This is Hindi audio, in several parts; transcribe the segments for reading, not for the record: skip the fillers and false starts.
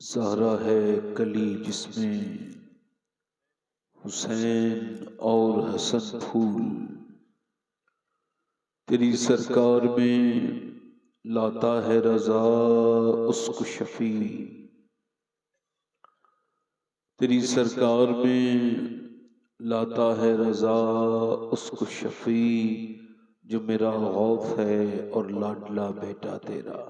ज़हरा है कली जिसमें हुसैन और हसन फूल, तेरी सरकार में लाता है रज़ा उसको शफी। तेरी सरकार में लाता है रज़ा उसको शफी, जो मेरा खौफ है और लाडला बेटा तेरा।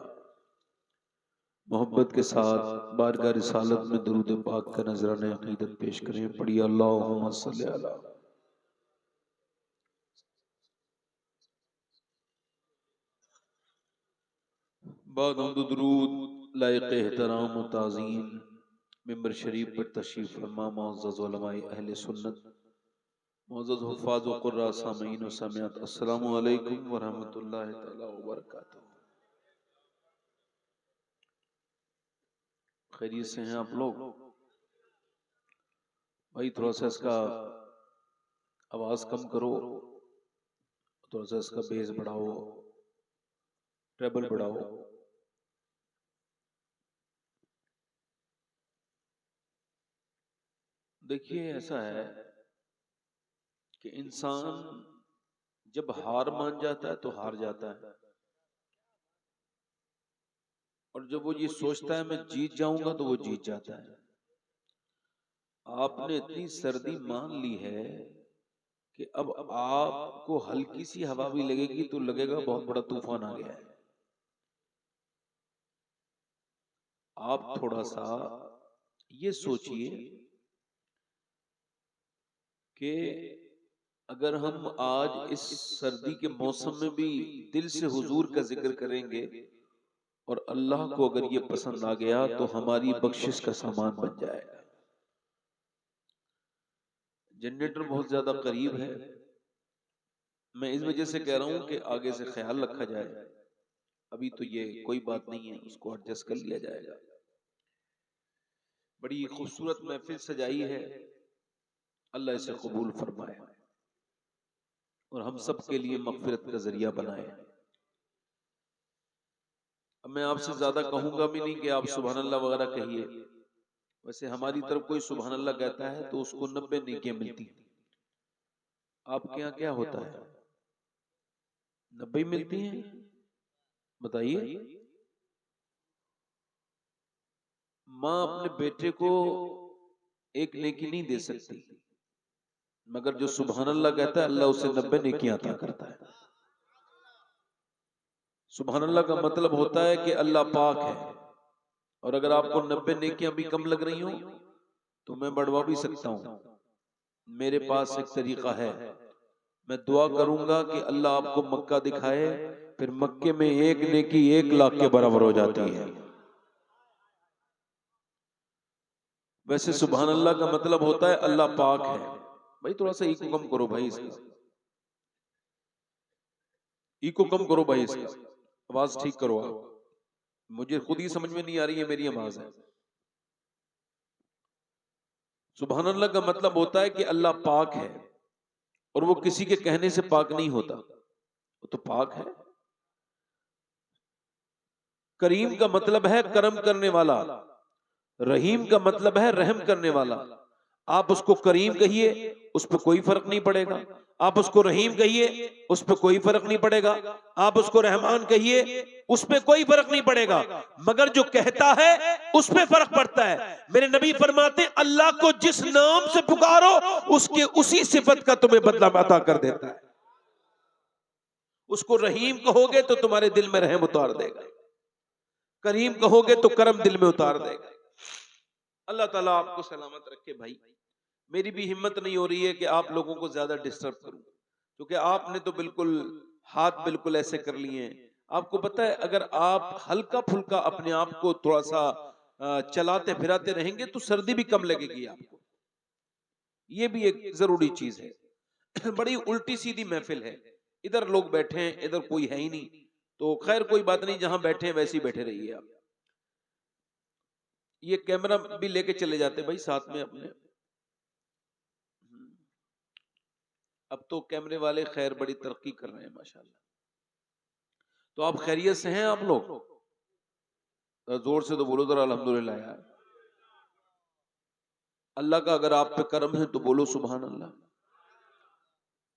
मोहब्बत के साथ बारगाह रिसालत में दुरूद पाक का नजराने अकीदत पेश करें। पढ़िए अल्लाहुम्मा सल्ली अला। बाद दुरूद लायक एहतराम व ताज़ीम मिंबर शरीफ पर तशरीफ फरमा मुअज़्ज़ज़ उलमाए अहले सुन्नत, मुअज़्ज़ज़ हुफ़्फ़ाज़ व क़ुर्रा सामीन व सामियात, अस्सलामु अलैकुम व रहमतुल्लाहि तआला व बरकातहू। खैरियत से हैं आप लोग? भाई थोड़ा सा इसका आवाज कम करो, थोड़ा सा इसका बेस बढ़ाओ, ट्रेबल बढ़ाओ। देखिए ऐसा है कि इंसान जब हार मान जाता है तो हार जाता है, और जब वो ये सोचता है मैं जीत जाऊंगा तो वो जीत जाता है। आपने इतनी सर्दी मान ली है कि अब आपको हल्की सी हवा भी लगेगी तो लगेगा बहुत बड़ा तूफान आ गया है। आप थोड़ा सा ये सोचिए कि अगर हम आज इस सर्दी के मौसम में भी दिल से हुजूर का जिक्र करेंगे और अल्लाह को अगर ये पसंद आ गया तो हमारी बख्शिश का सामान बन जाएगा। जनरेटर बहुत ज्यादा करीब है, मैं इस वजह से कह रहा हूं कि आगे से ख्याल रखा जाए। अभी तो ये कोई बात नहीं है, उसको एडजस्ट कर लिया जाएगा। बड़ी खूबसूरत महफिल सजाई है, अल्लाह इसे कबूल फरमाए और हम सब के लिए मगफिरत का जरिया बनाए। अब मैं आपसे ज्यादा कहूंगा भी नहीं कि आप सुभान अल्लाह वगैरह कहिए। वैसे हमारी तरफ कोई सुभान अल्लाह कहता है तो उसको 90 नेकियां मिलती हैं। आपके यहाँ क्या होता है? 90 मिलती हैं? बताइए। माँ अपने बेटे को एक नेकी नहीं दे सकती, मगर जो सुभान अल्लाह कहता है अल्लाह उसे 90 नेकियां अता करता है। सुभान अल्लाह का मतलब होता है कि अल्लाह पाक है, और अगर आपको 90 नेकियां भी कम लग रही हो तो मैं बढ़वा भी सकता हूं। मेरे पास एक तरीका है, मैं दुआ करूंगा कि अल्लाह आपको मक्का दिखाए, फिर मक्के में एक नेकी 1 लाख के बराबर हो जाती है। वैसे सुभान अल्लाह का मतलब होता है अल्लाह पाक है। भाई थोड़ा सा इको कम करो भाई, इसका इको कम करो भाई, इसका आवाज ठीक करो आप। मुझे खुद ही समझ में नहीं आ रही है मेरी आवाज है। सुभान अल्लाह का मतलब होता है कि अल्लाह पाक है, और वो किसी के कहने से पाक नहीं होता, वो तो पाक है। करीम का मतलब है करम करने वाला, रहीम का मतलब है रहम करने वाला। आप उसको करीम कहिए उस पर कोई फर्क नहीं पड़ेगा, आप उसको रहीम कहिए उस पर कोई फर्क नहीं पड़ेगा, आप उसको रहमान कहिए उस पर कोई फर्क नहीं पड़ेगा, मगर जो कहता है उस पर फर्क पड़ता है। मेरे नबी फरमाते अल्लाह को जिस नाम से पुकारो उसके उसी सिफत का तुम्हें बदला अता कर देता है। उसको रहीम कहोगे तो तुम्हारे दिल में रहम उतार देगा, करीम कहोगे तो करम दिल में उतार देगा। अल्लाह ताला आपको सलामत रखे। भाई मेरी भी हिम्मत नहीं हो रही है कि आप लोगों को ज्यादा डिस्टर्ब करूं, क्योंकि आपने तो बिल्कुल हाथ बिल्कुल ऐसे कर लिए हैं। आपको पता है अगर आप हल्का फुल्का अपने आप को थोड़ा सा चलाते फिराते रहेंगे तो सर्दी भी कम लगेगी आपको। ये भी एक जरूरी चीज है। बड़ी उल्टी सीधी महफिल है, इधर लोग बैठे हैं इधर कोई है ही नहीं, तो खैर कोई बात नहीं, जहां बैठे हैं वैसे ही बैठे रहिए आप। ये कैमरा भी लेके चले जाते भाई साथ में अपने। अब तो कैमरे वाले खैर बड़ी तरक्की कर रहे हैं माशाल्लाह। तो आप खैरियत से हैं आप लोग? जोर से तो बोलो जरा अल्हम्दुलिल्लाह यार। अल्लाह का अगर आप पे करम है तो बोलो सुभान अल्लाह।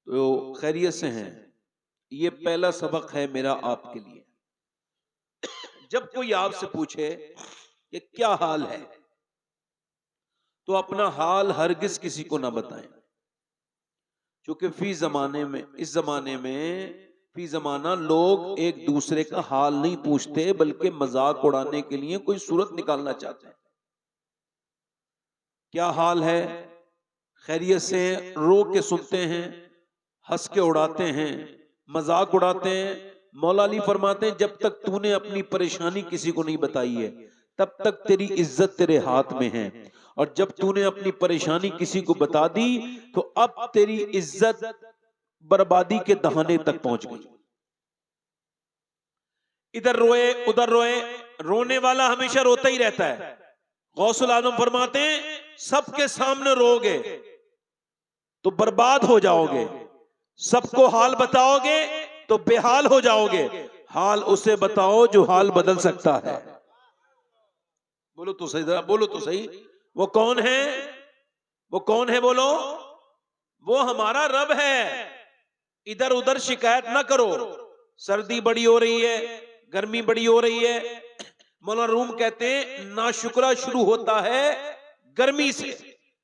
तो खैरियत से हैं। ये पहला सबक है मेरा आपके लिए। जब कोई आपसे पूछे कि क्या हाल है, तो अपना हाल हरगिज किसी को ना बताएं, क्योंकि फी जमाने में, इस जमाने में फी जमाना लोग एक दूसरे का हाल नहीं पूछते, बल्कि मजाक उड़ाने के लिए कोई सूरत निकालना चाहते हैं। क्या हाल है, खैरियत से, रो के सुनते हैं, हंस के उड़ाते हैं, मजाक उड़ाते हैं। मौला अली फरमाते हैं जब तक तूने अपनी परेशानी किसी को नहीं बताई है, तब तक तेरी इज्जत तेरे हाथ में है, और जब तूने अपनी परेशानी किसी को बता दी तो अब तेरी इज्जत बर्बादी के दहाने तक पहुंच गई। इधर रोए उधर रोए, रोने वाला हमेशा रोता ही रहता है। गौसुल आजम फरमाते हैं सबके सामने रोगे तो बर्बाद हो जाओगे, सबको हाल बताओगे तो बेहाल हो जाओगे। हाल उसे बताओ जो हाल बदल सकता है। बोलो तो सही, जरा बोलो तो सही। वो कौन है? वो कौन है बोलो? वो हमारा रब है। इधर उधर शिकायत ना करो। सर्दी बड़ी हो रही है, गर्मी बड़ी हो रही है। मौलाना रूम कहते हैं नाशुक्रा शुरू होता है गर्मी से।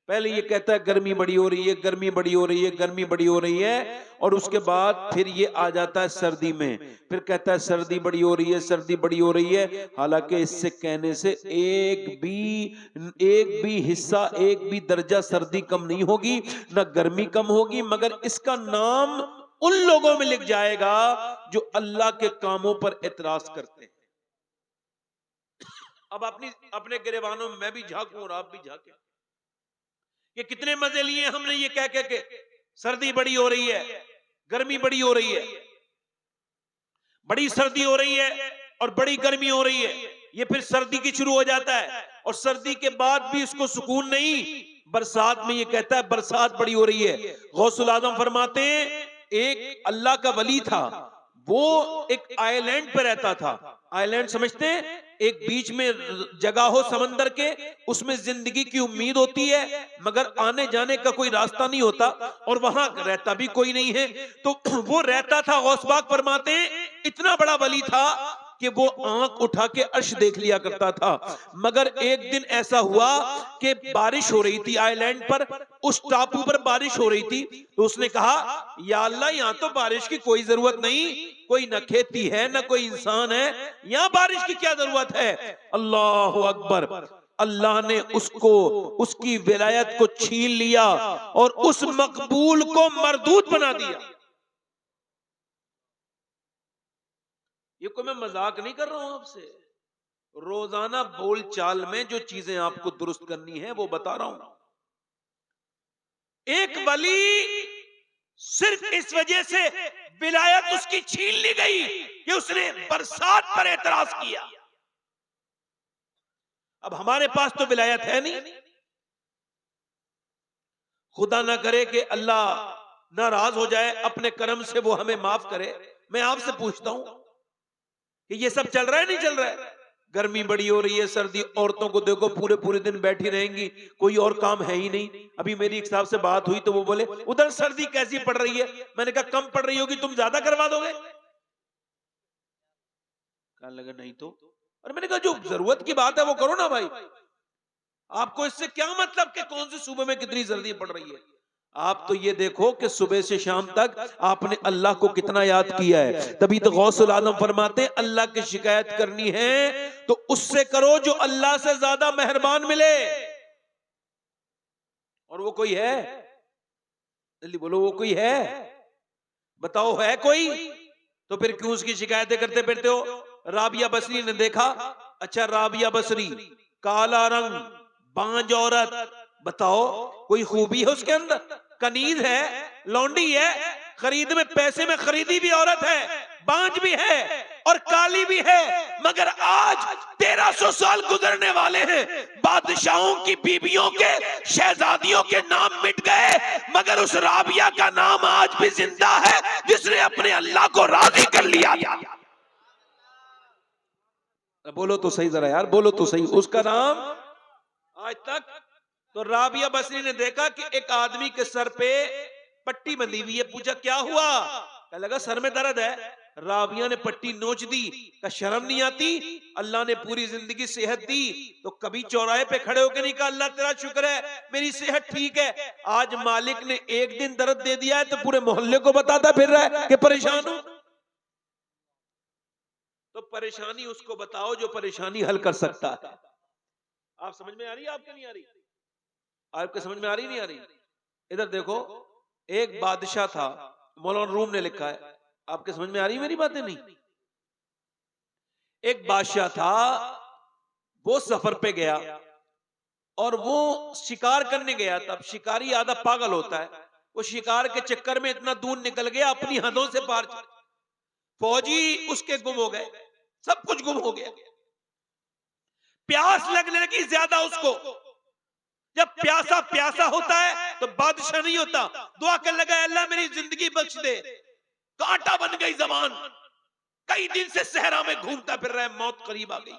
पहले ये कहता है गर्मी बड़ी हो रही है, गर्मी बड़ी हो रही है, गर्मी बड़ी हो रही है, और उसके बाद फिर ये आ जाता है सर्दी में, फिर कहता है सर्दी बड़ी हो रही है, सर्दी बड़ी हो रही है। हालांकि इससे कहने से एक भी हिस्सा, एक भी दर्जा सर्दी कम नहीं होगी, ना गर्मी कम होगी, मगर इसका नाम उन लोगों में लिख जाएगा जो अल्लाह के कामों पर एतराज करते हैं। अब अपने गिरेबानों में मैं भी झांकूं और आप भी झांकें। ये कितने मजे लिए हमने ये कह के सर्दी बड़ी हो रही है, गर्मी बड़ी हो रही है, बड़ी सर्दी हो रही है और बड़ी गर्मी हो रही है। ये फिर सर्दी की शुरू हो जाता है, और सर्दी के बाद भी इसको सुकून नहीं। बरसात में ये कहता है बरसात बड़ी हो रही है। गौसुल आजम फरमाते हैं एक अल्लाह का वली था, वो एक आइलैंड पे रहता था। आइलैंड समझते हैं? एक बीच में जगह हो समंदर के, उसमें जिंदगी की उम्मीद होती है मगर आने जाने का कोई रास्ता नहीं होता, और वहां रहता भी कोई नहीं है। तो वो रहता था, गौस पाक फरमाते हैं इतना बड़ा वली था कि वो आंख उठा के अर्श देख लिया करता था। मगर एक दिन ऐसा हुआ कि बारिश हो रही थी आइलैंड पर, उस टापू पर बारिश हो रही थी। तो उसने कहा या अल्लाह, यहाँ तो बारिश की कोई जरूरत नहीं, कोई न खेती है न कोई इंसान है, यहाँ बारिश की क्या जरूरत है। अल्लाह अकबर। अल्लाह ने उसको, उसकी विलायत को छीन लिया और उस मकबूल को मरदूद बना दिया। ये कोई मैं मजाक नहीं कर रहा हूं आपसे, रोजाना बोल चाल में जो चीजें आपको दुरुस्त करनी है वो बता रहा हूं। एक वली सिर्फ इस वजह से विलायत उसकी छीन ली गई कि उसने बरसात पर एतराज किया। अब हमारे पास तो विलायत है नहीं। खुदा ना करे कि अल्लाह नाराज हो जाए, अपने कर्म से वो हमें माफ करे। मैं आपसे पूछता हूं कि ये सब चल रहा है नहीं चल रहा है? गर्मी बड़ी हो रही है, सर्दी, औरतों को देखो पूरे पूरे दिन बैठी रहेंगी, कोई और काम है ही नहीं। अभी मेरी एक साहब से बात हुई तो वो बोले उधर सर्दी कैसी पड़ रही है। मैंने कहा कम पड़ रही होगी, तुम ज्यादा करवा दोगे। कहने लगे नहीं तो। और मैंने कहा जो जरूरत की बात है वो करो ना भाई, आपको इससे क्या मतलब कि कौन सी सुबह में कितनी सर्दी पड़ रही है। आप तो ये देखो कि सुबह से शाम तक आपने अल्लाह को कितना याद किया है। तभी तो गौसुल आजम फरमाते अल्लाह की शिकायत करनी है तो उससे करो जो अल्लाह से ज्यादा मेहरबान मिले। और वो कोई है? जल्दी बोलो, वो कोई है? बताओ है कोई? तो फिर क्यों उसकी शिकायतें करते फिरते हो? राबिया बसरी ने देखा, अच्छा राबिया बसरी, काला रंग, बांझ औरत, बताओ कोई खूबी है उसके अंदर? कनीज है, लौंडी है, खरीद में पैसे में खरीदी भी औरत है, बांझ भी है और काली भी है। मगर आज 1300 साल गुजरने वाले हैं, बादशाहों की बीबियों के, शहजादियों के नाम मिट गए, मगर उस राबिया का नाम आज भी जिंदा है जिसने अपने अल्लाह को राजी कर लिया। बोलो तो सही जरा यार, बोलो तो सही। उसका नाम आज तक तो राबिया बसरी ने देखा कि एक आदमी के सर पे पट्टी बंधी हुई है। पूछा क्या हुआ? कहने लगा सर में दर्द है। राबिया ने पट्टी नोच दी। का शर्म नहीं आती? अल्लाह ने पूरी जिंदगी सेहत दी तो कभी चौराहे पे खड़े होकर नहीं कहा अल्लाह तेरा शुक्र है मेरी सेहत ठीक है। आज मालिक ने एक दिन दर्द दे दिया है तो पूरे मोहल्ले को बताता फिर रहा है कि परेशान हूं। तो परेशानी उसको बताओ जो परेशानी हल कर सकता है। आप समझ में आ रही है? आपके नहीं आ रही? आपके समझ में आ रही नहीं आ रही? इधर देखो, एक बादशाह था, मौलाना रूम ने लिखा है। आपके समझ में आ रही मेरी बातें? नहीं। एक बादशाह था, वो सफर पे गया और वो शिकार करने गया। तब शिकारी आधा पागल होता है, वो शिकार के चक्कर में इतना दूर निकल गया अपनी हदों से पार। फौजी उसके गुम हो गए, सब कुछ गुम हो गया। प्यास लगने लगी ज्यादा उसको। जब प्यासा प्यासा होता है तो बादशाह नहीं होता, दुआ कर लगा अल्लाह मेरी जिंदगी बख्श दे। कांटा बन गई जबान, कई दिन से सहरा में घूमता फिर रहा है, मौत करीब आ गई।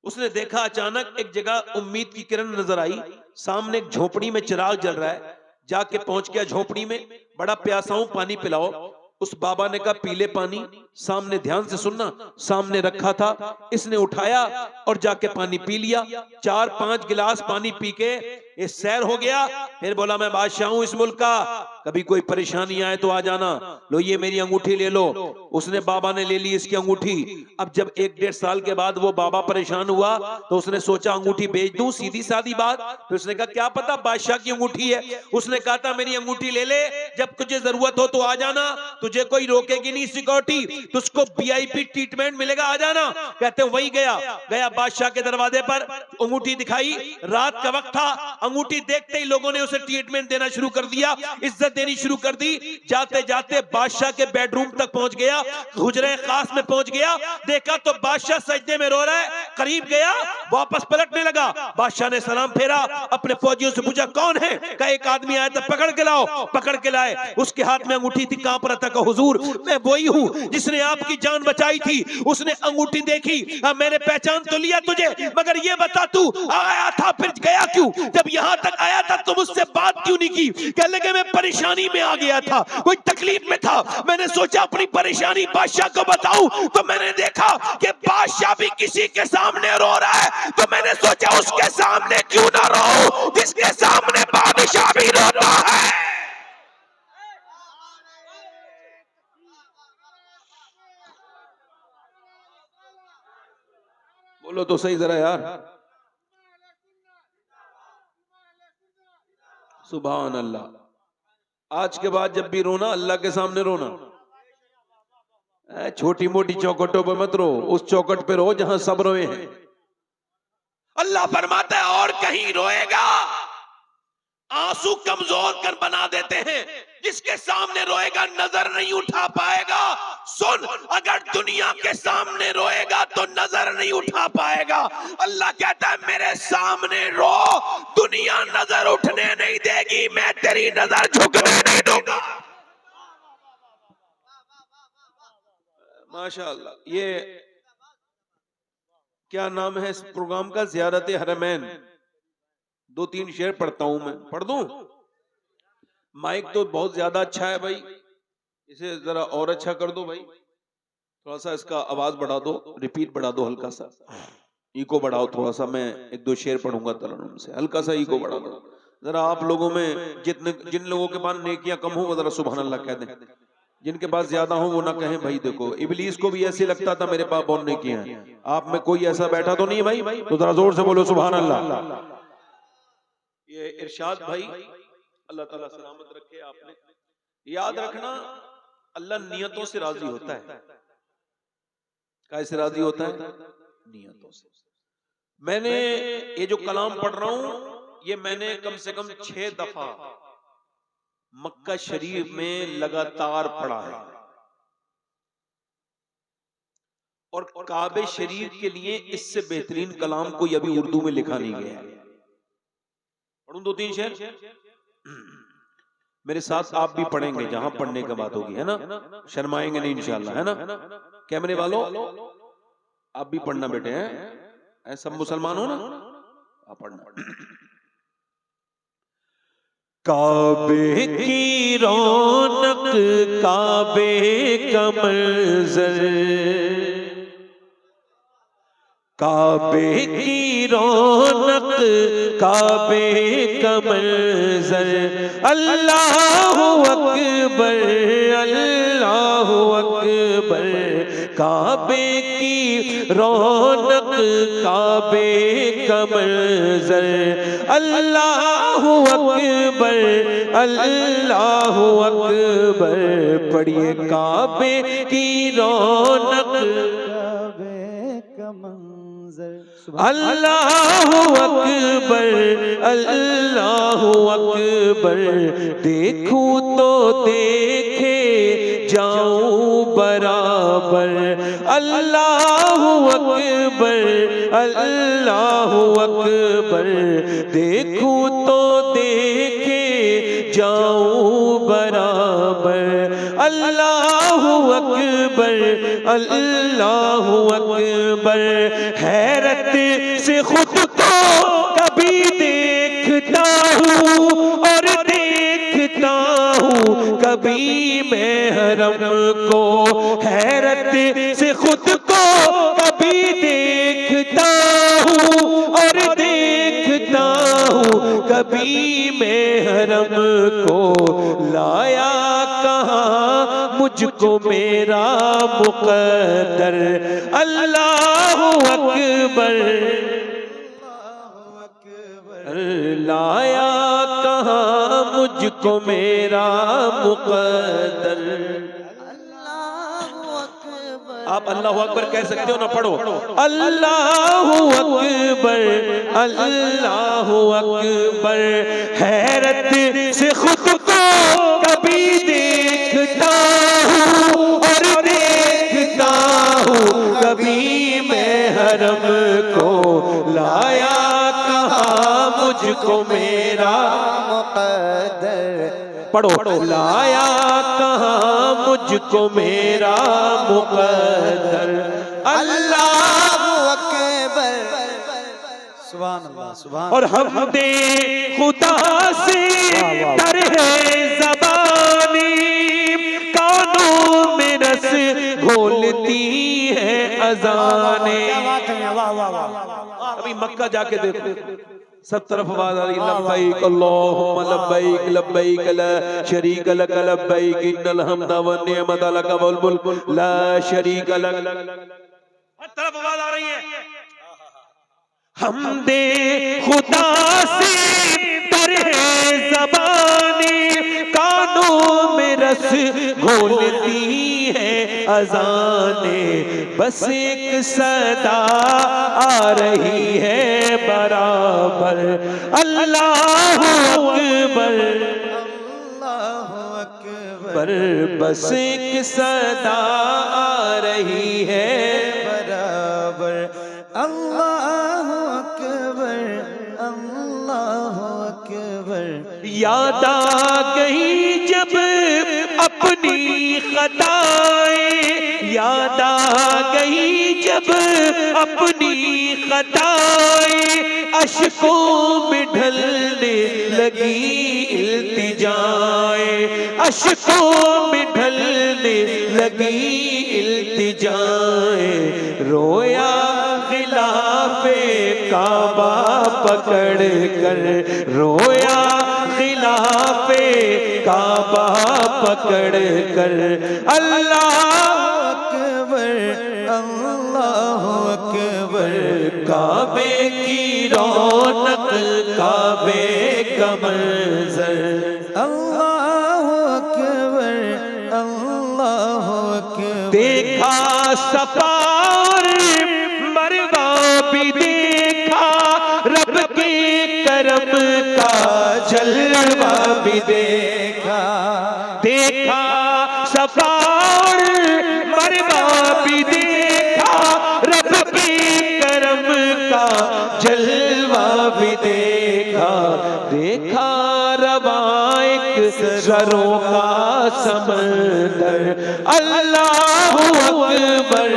उसने देखा अचानक एक जगह उम्मीद की किरण नजर आई, सामने एक झोपड़ी में चिराग जल रहा है। जाके पहुंच गया झोपड़ी में, बड़ा प्यासा हूं पानी पिलाओ। उस बाबा ने कहा पीले पानी। सामने ध्यान से सुनना, सामने रखा था, इसने उठाया और जाके पानी पी लिया। 4-5 गिलास पानी पी के ये सैर हो गया। फिर बोला मैं बादशाह हूं इस मुल्क का, कभी कोई परेशानी आए तो आ जाना, लो ये मेरी अंगूठी ले लो। उसने बाबा ने ले ली इसकी अंगूठी। अब जब 1-1.5 साल के बाद वो बाबा परेशान हुआ तो उसने सोचा अंगूठी बेच दूं, सीधी सादी बात। फिर उसने कहा क्या पता बादशाह की अंगूठी है। उसने कहा था मेरी अंगूठी ले ले, जब तुझे जरूरत हो तो आ जाना, तुझे कोई रोकेगी नहीं सिक्योरिटी, तुझको वीआईपी ट्रीटमेंट मिलेगा, आ जाना। कहते वही गया बादशाह के दरवाजे पर, अंगूठी दिखाई, रात का वक्त था। अंगूठी देखते ही लोगों ने उसे ट्रीटमेंट देना शुरू कर दिया, इज्जत देनी शुरू कर दी। जाते जाते बादशाह के बेडरूम तक पहुंच गया, हुजरे खास में पहुंच गया, देखा तो बादशाह सजदे में रो रहा है। करीब गया, वापस पलटने लगा। बादशाह ने सलाम फेरा, अपने फौजियों से पूछा कौन है? कहा एक आदमी आया था, पकड़ के लाओ। पकड़ के लाए, उसके हाथ में अंगूठी थी, कांप रहा था। कहा हुजूर मैं वही हूं जिसने आपकी जान बचाई थी। उसने अंगूठी देखी, मैंने पहचान तो लिया तुझे, मगर ये बता तू आया था फिर गया क्यों? जब यहां तक आया था तो मुझसे बात क्यों नहीं की? कहने लगे मैं परेशानी में आ गया था, कोई तकलीफ में था, मैंने सोचा अपनी परेशानी बादशाह को बताऊं, तो मैंने देखा कि बादशाह भी किसी के सामने रो रहा है, तो मैंने सोचा उसके सामने क्यों ना रो जिसके सामने बादशाह भी रोता है। बोलो तो सही जरा यार, सुभान अल्लाह। आज के बाद जब भी रोना अल्लाह के सामने रोना, छोटी मोटी चौखटों पर मत रो, उस चौखट पे रो जहां सब रोए हैं। अल्लाह फरमाता है और कहीं रोएगा। आंसू कमजोर कर बना देते हैं, जिसके सामने रोएगा नजर नहीं उठा पाएगा। सुन, अगर दुनिया के सामने रोएगा तो नजर नहीं उठा पाएगा। अल्लाह कहता है मेरे सामने रो, दुनिया नजर उठने नहीं देगी, मैं तेरी नजर झुकने नहीं दूंगा। माशाअल्लाह। ये क्या नाम है इस प्रोग्राम का? ज़ियारत हरमैन। 2-3 शेर पढ़ता हूं मैं, पढ़ दूं? माइक तो बहुत ज्यादा अच्छा है भाई, इसे जरा और अच्छा कर दो भाई, थोड़ा सा इसका आवाज बढ़ा दो, रिपीट बढ़ा दो, हल्का सा इको बढ़ाओ थोड़ा सा। मैं 1-2 शेर पढ़ूंगा तरन्नुम से, हल्का सा इको बढ़ा दो जरा। आप लोगों में जिन लोगों के पास नेकियां कम हो वो जरा सुभान अल्लाह कह दें, जिनके पास ज्यादा हो वो ना कहें भाई। देखो इबलीस को भी ऐसे लगता था मेरे पास बहुत नेकियां हैं, आप में कोई ऐसा बैठा तो नहीं भाई? तो जरा जोर से बोलो सुभान अल्लाह। ये इरशाद भाई, अल्लाह ताला सलामत रखे। आपने याद रखना अल्लाह नियतों से राजी होता है। कैसे राजी होता है? नियतों से। मैंने ये जो कलाम पढ़ रहा हूं ये मैंने कम से कम 6 दफा मक्का शरीफ में लगातार पढ़ा है, और काबे शरीफ के लिए इससे बेहतरीन कलाम कोई अभी उर्दू में लिखा नहीं गया। पढ़ूं 2-3 शेर? मेरे साथ आप भी पढ़ेंगे जहां पढ़ने की बात होगी, है ना? शर्माएंगे नहीं इंशाल्लाह, है ना? कैमरे वालों आप भी पढ़ना बेटे, हैं सब मुसलमान हो ना, आप पढ़ना। काबे की रौनक काबे का मंजर, काबे की रौनक काबे का मंजर, अल्लाहु अकबर अल्लाहु अकबर। काबे की रौनक काबे का मंजर, अल्लाहु अकबर अल्लाहु अकबर। पढ़िए काबे की रौनक अल्लाहु अकबर अल्लाहु अकबर। देखूं तो देखे जाऊं बराबर, अल्लाहु अकबर अल्लाहु अकबर। देखूं तो देखे जाऊं बराबर, अल्लाहु अकबर अल्लाहु अकबर। हैरत से खुद को कभी देखता हूँ और देखता हूँ कभी मैं हरम को, हैरत से खुद को कभी देखता हूँ और देखता हूँ कभी मैं हरम को। लाया कहाँ मुझको मेरा मुक़द्दर, अल्लाहु अकबर लाया कहाँ मुझको मेरा मुक़द्दर। आप अल्लाहु अकबर कह सकते हो ना, पढ़ो अल्लाहु अकबर अल्लाहु अकबर। हैरत से खुद को कभी देखता हूँ और देखता हूँ कभी मैं हरम को। लाया कहाँ मुझको मेरा मुक़द्दर, पढ़ो लाया कहाँ मुझको मेरा मुक़द्दर, अल्लाहु अकबर। सुभान अल्लाह सुभान। और हमदे खुदा से डर है ज़बानी, कानों में रस घोलती है अज़ाने। अभी मक्का जाके देखो, सब तरफ आवाज आ रही लब्बैक अल्लाहुम्मा लब्बैक लब्बैक ला शरीक लक लब्बैक इन्नल हम्दा वन निअमत लक वल मुल्क ला शरीक लक। हर तरफ आवाज आ रही है। हमदे खुदा से डर है ज़बानी, कानों में रस घोलती है अज़ाने। बस एक सदा आ रही है बराबर, अल्लाहु अकबर अल्लाहु अकबर। बस एक सदा आ रही है बराबर, अल्लाहु अकबर अल्लाहु अकबर। याद आ गई जब अपनी खताएं, याद आ गई जब अपनी खताएं, अश्कों में ढलने लगी इल्तिजाएं, अश्कों में ढलने लगी इल्तिजाएं। रोया खिलाफे काबा पकड़ कर, रोया खिलाफे काबा पकड़ कर, अल्लाहु अकबर अल्लाहु अकबर। काबे की रौनक काबे का मंजर, अल्लाहु अकबर अल्लाहु अकबर। देखा सफा और मरवा भी देखा, रब के करम का जलवा भी देखा। देखा सफा और मरवा भी देखा, रब के करम का जलवा भी देखा। देखा रवाइक सरों का समंदर, अल्लाहु अकबर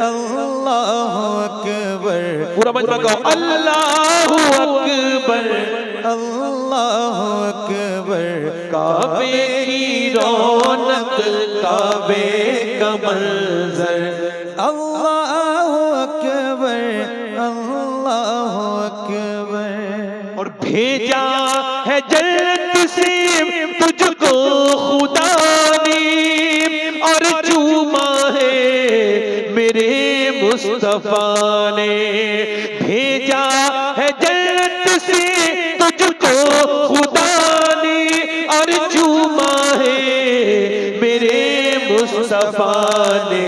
अल्लाहु अकबर। पूरा मजमा कहो अल्लाहु अकबर अल्लाहु अकबर। काबे की रौनक, काबे का मंजर, अल्लाहु अकबर, अल्लाहु अकबर। और भेजा है जन्नत से तुझको खुदा ने, और चूमा है मेरे मुस्तफा ने। भेजा है जन्नत से तुझको खुदा ने, और चूमा है मेरे मुस्तफा ने।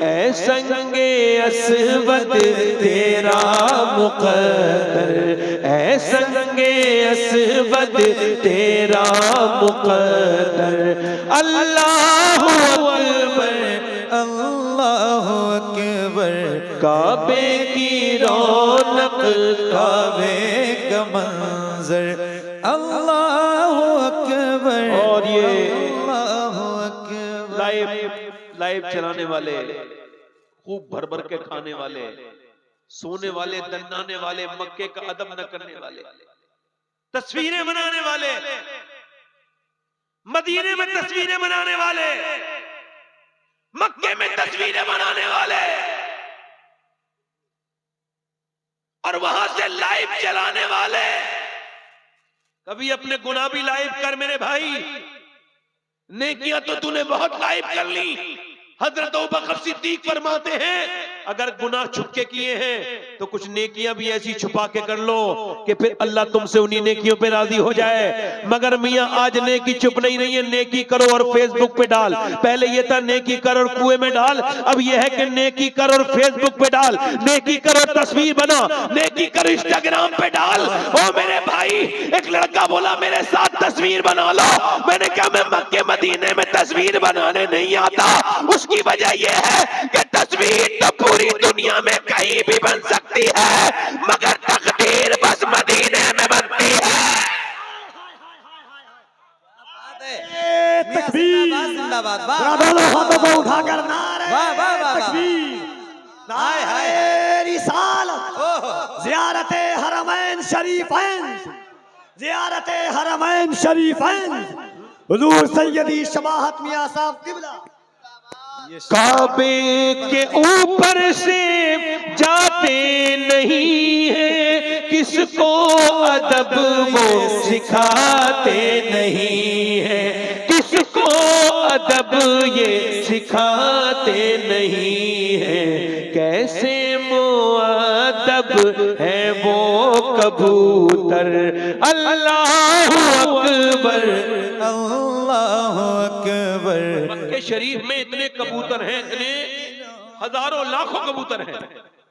ऐ संगे अस्वद तेरा मुक़द्दर, ऐ संगे अस्वद तेरा मुक़द्दर। अल्लाहु अकबर, अल्लाहु अकबर। काबे की रौनक, काबे का मंजर, अल्लाहु अकबर। और ये अल्लाहु अकबर। लाइव चलाने वाले, खूब भर भर के खाने वाले, सोने वाले, दन्नाने वाले, मक्के का अदब न करने वाले, तस्वीरें बनाने वाले, मदीने में तस्वीरें बनाने वाले, मक्के में तस्वीरें बनाने वाले, और वहां से लाइव चलाने वाले। कभी अपने गुनाह भी लाइव कर मेरे भाई। नेकियां तो तूने बहुत लाइव कर ली। हजरत अबू बकर सिद्दीक फरमाते हैं, अगर गुनाह छुप के किए हैं तो कुछ नेकियां भी ऐसी छुपा के कर लो कि फिर अल्लाह तुमसे उन्हीं नेकियों पे राजी हो जाए। मगर मियां आज नेकी छुप नहीं रही है, नेकी करो और फेसबुक पे डाल। पहले ये था नेकी कर और कुएं में डाल, अब यह है कि नेकी कर और फेसबुक पे डाल, नेकी कर और तस्वीर बना, नेकी कर इंस्टाग्राम पे डाल। ओ मेरे भाई, एक लड़का बोला मेरे साथ तस्वीर बना लो। मैंने कहा मैं मक्के मदीने में तस्वीर बनाने नहीं आता। उसकी वजह यह है कि तस्वीर तो पूरी दुनिया में कहीं भी बन सकती है, मगर तकदीर बस मदीने में बनती है। जिंदाबाद, हाथों को उठाकर नारे तकबीर, नारे रिसालत, ज़ियारते हरमैन शरीफैन, ज़ियारते हरमैन शरीफैन, हुजूर सैयदी शबाहत मियां साहब किबला। काबे के ऊपर से जाते नहीं है, किसको अदब वो सिखाते नहीं है, किसको अदब ये सिखाते नहीं है। कैसे मुअद्दब है वो कबूतर। अल्लाहु अकबर, अल्लाहु अकबर। मक्के शरीफ में इतने कबूतर हैं, इतने हजारों लाखों कबूतर हैं,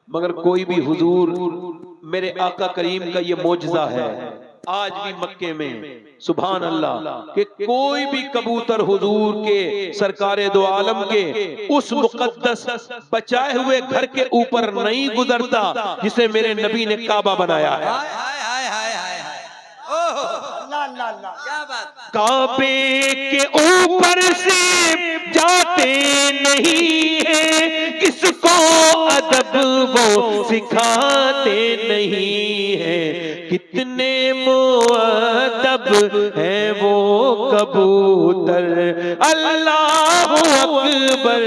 मगर कोई भी हुजूर मेरे आका करीम का ये मौजज़ा है। आज भी मक्के में सुभान अल्लाह कि कोई भी कबूतर हुजूर के सरकारे दो आलम के उस मुकद्दस बचाए हुए घर के ऊपर नहीं गुजरता जिसे मेरे नबी ने काबा बनाया है। क्या बात। काबे के ऊपर से जाते नहीं है, किसको अदब वो सिखाते नहीं है। कितने मुअद्दब है वो कबूतर। अल्लाहु अकबर,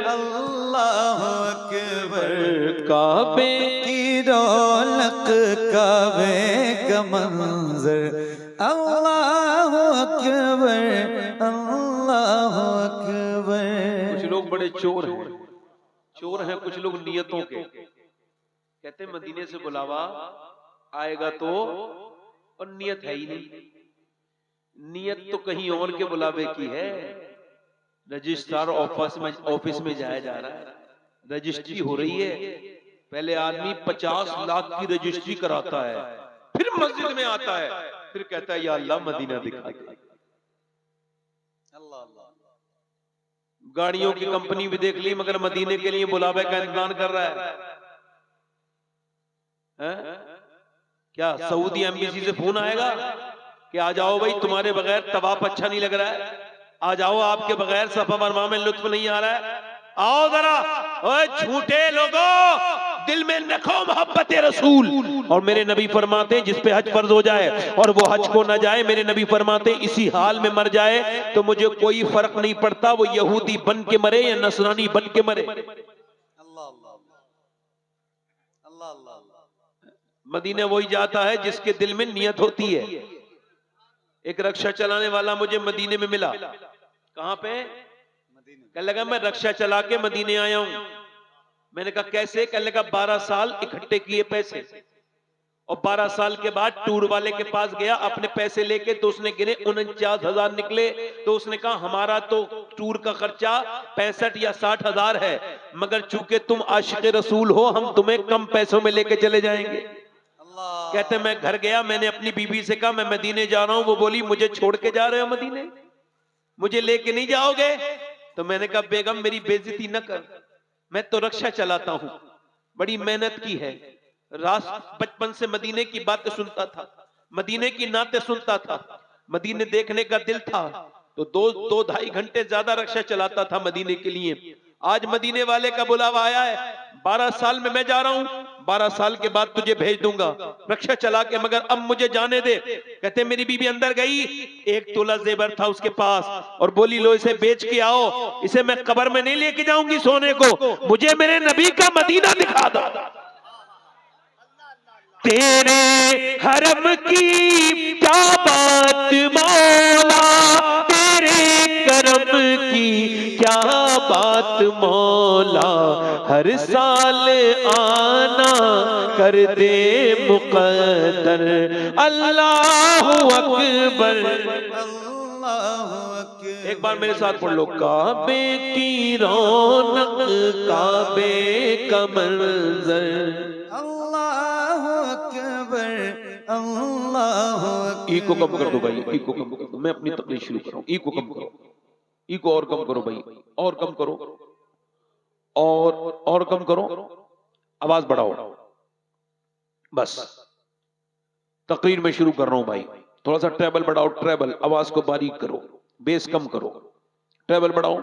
अल्लाहु अकबर। काबे की रौनक, काबे का मंजर, अल्लाहु अकबर, अल्लाहु अकबर। कुछ लोग बड़े चोर हैं, कुछ लोग नियतों के। कहते मदीने से बुलावा आएगा तो, और नियत है ही नहीं। नियत तो कहीं और के बुलावे की है। रजिस्ट्रार ऑफिस में जाया जा रहा है, रजिस्ट्री हो रही है। पहले आदमी 50 लाख की रजिस्ट्री कराता है, फिर मस्जिद में आता है, फिर कहता है या अल्लाह मदीना दिखा दे। गाड़ियों की कंपनी भी देख ली, मगर मदीने के लिए बुलावे का इंतजार कर रहा है। क्या सऊदी एम्बेसी से फोन आएगा कि आ जाओ भाई, तुम्हारे बगैर तवाफ अच्छा नहीं लग रहा है, आ जाओ, आपके बगैर सफा मरवा में लुत्फ नहीं आ रहा है, आओ जरा। ओए झूठे लोगों, दिल में रखो मोहब्बत रसूल। और मेरे नबी फरमाते जिस पे हज फर्ज हो जाए और वो हज को ना जाए, मेरे नबी फरमाते इसी हाल में मर जाए तो मुझे कोई फर्क नहीं पड़ता वो यहूदी बन के मरे या नसरानी बन के मरे। मदीना वही जाता है जिसके दिल में नियत होती है। एक रक्षा चलाने वाला मुझे मदीने में मिला। कहां पे? कहने लगा मैं रक्षा चला के मदीने आया हूं। मैंने कहा कैसे? कहने लगा 12 साल इकट्ठे किए पैसे और 12 साल के बाद टूर वाले के पास गया अपने पैसे लेके, तो उसने गिने 49,000 निकले। तो उसने कहा हमारा तो टूर का खर्चा 65 या 60,000 है, मगर चूंकि तुम आशिक रसूल हो हम तुम्हें कम पैसों में लेके चले जाएंगे। कहते मैं घर गया, मैंने अपनी बीबी से कहा मैं मदीने जा रहा हूं। वो बोली मुझे छोड़ के जा रहे हो मदीने, मुझे लेके नहीं जाओगे? तो मैंने कहा बेगम मेरी बेइज्जती न कर, मैं तो रक्षा चलाता हूं, बड़ी मेहनत की है। बचपन से मदीने की बातें सुनता था, मदीने की नातें सुनता था, मदीने देखने का दिल था, तो 2-2.5 घंटे ज्यादा रक्षा चलाता था मदीने के लिए। आज मदीने वाले का बुलावा आया है, 12 साल में मैं जा रहा हूं, 12 साल के बाद तुझे भेज दूंगा रक्षा चला के, मगर अब मुझे जाने दे। कहते मेरी बीबी अंदर गई, 1 तोला जेवर था उसके पास और बोली लो इसे बेच के आओ, इसे मैं कब्र में नहीं लेके जाऊंगी सोने को, मुझे मेरे नबी का मदीना दिखा दो। तेरे हरम की क्या बात मौला, तेरे करम की क्या बात मौला, हर साल आना कर दे मुक़द्दर, अल्लाहु अकबर। एक बार मेरे साथ पढ़ लो। काबे की रौनक काबे का मंजर, ई को कम कर दो भाई, ई को कम कर दो, मैं अपनी तकलीफ शुरू कर रहा हूं। ई को कम करो, ई को और कम करो भाई, और कम करो, और कम करो, आवाज बढ़ाओ। बस तकरीर में शुरू कर रहा हूं भाई, थोड़ा सा ट्रेबल बढ़ाओ, ट्रेबल, आवाज को बारीक करो, बेस कम करो, ट्रेबल बढ़ाओ,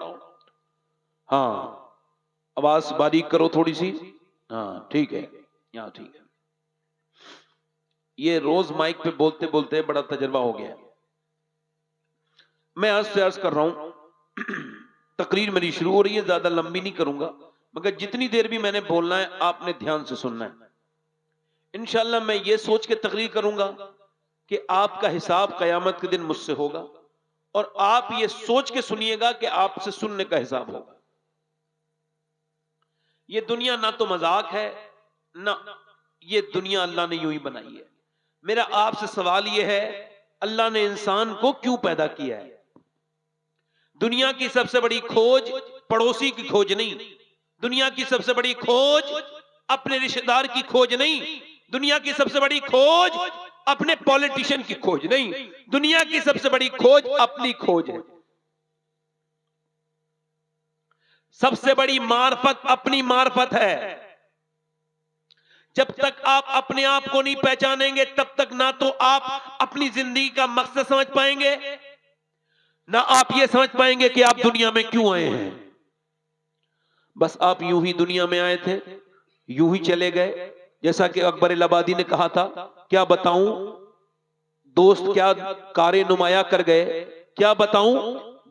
हाँ आवाज बारीक करो थोड़ी सी, हाँ ठीक है, यहाँ ठीक है। ये रोज माइक पे बोलते बोलते बड़ा तजर्बा हो गया। मैं आज से अर्ज कर रहा हूं, तकरीर मेरी शुरू हो रही है, ज्यादा लंबी नहीं करूंगा, मगर जितनी देर भी मैंने बोलना है आपने ध्यान से सुनना है। इंशाल्लाह मैं ये सोच के तकरीर करूंगा कि आपका हिसाब कयामत के दिन मुझसे होगा, और आप ये सोच के सुनिएगा कि आपसे सुनने का हिसाब होगा। ये दुनिया ना तो मजाक है, ना ये दुनिया अल्लाह ने यूं ही बनाई है। मेरा आपसे सवाल यह है, अल्लाह ने इंसान को क्यों पैदा किया है? दुनिया की सबसे बड़ी खोज पड़ोसी की खोज नहीं, दुनिया की सबसे बड़ी खोज अपने रिश्तेदार की खोज नहीं, दुनिया की सबसे बड़ी खोज अपने पॉलिटिशियन की खोज नहीं, दुनिया की सबसे बड़ी खोज अपनी खोज है। सबसे बड़ी मार्फत अपनी मार्फत है। जब तक आप अपने आप को नहीं पहचानेंगे तब तक ना तो आप अपनी जिंदगी का मकसद समझ पाएंगे, ना आप ये समझ पाएंगे कि आप दुनिया में क्यों आए हैं। बस आप यूं ही दुनिया में आए थे, यूं ही चले गए। जैसा कि अकबर इलाहाबादी ने कहा था, क्या बताऊं दोस्त क्या कार्य नुमाया कर गए, क्या बताऊं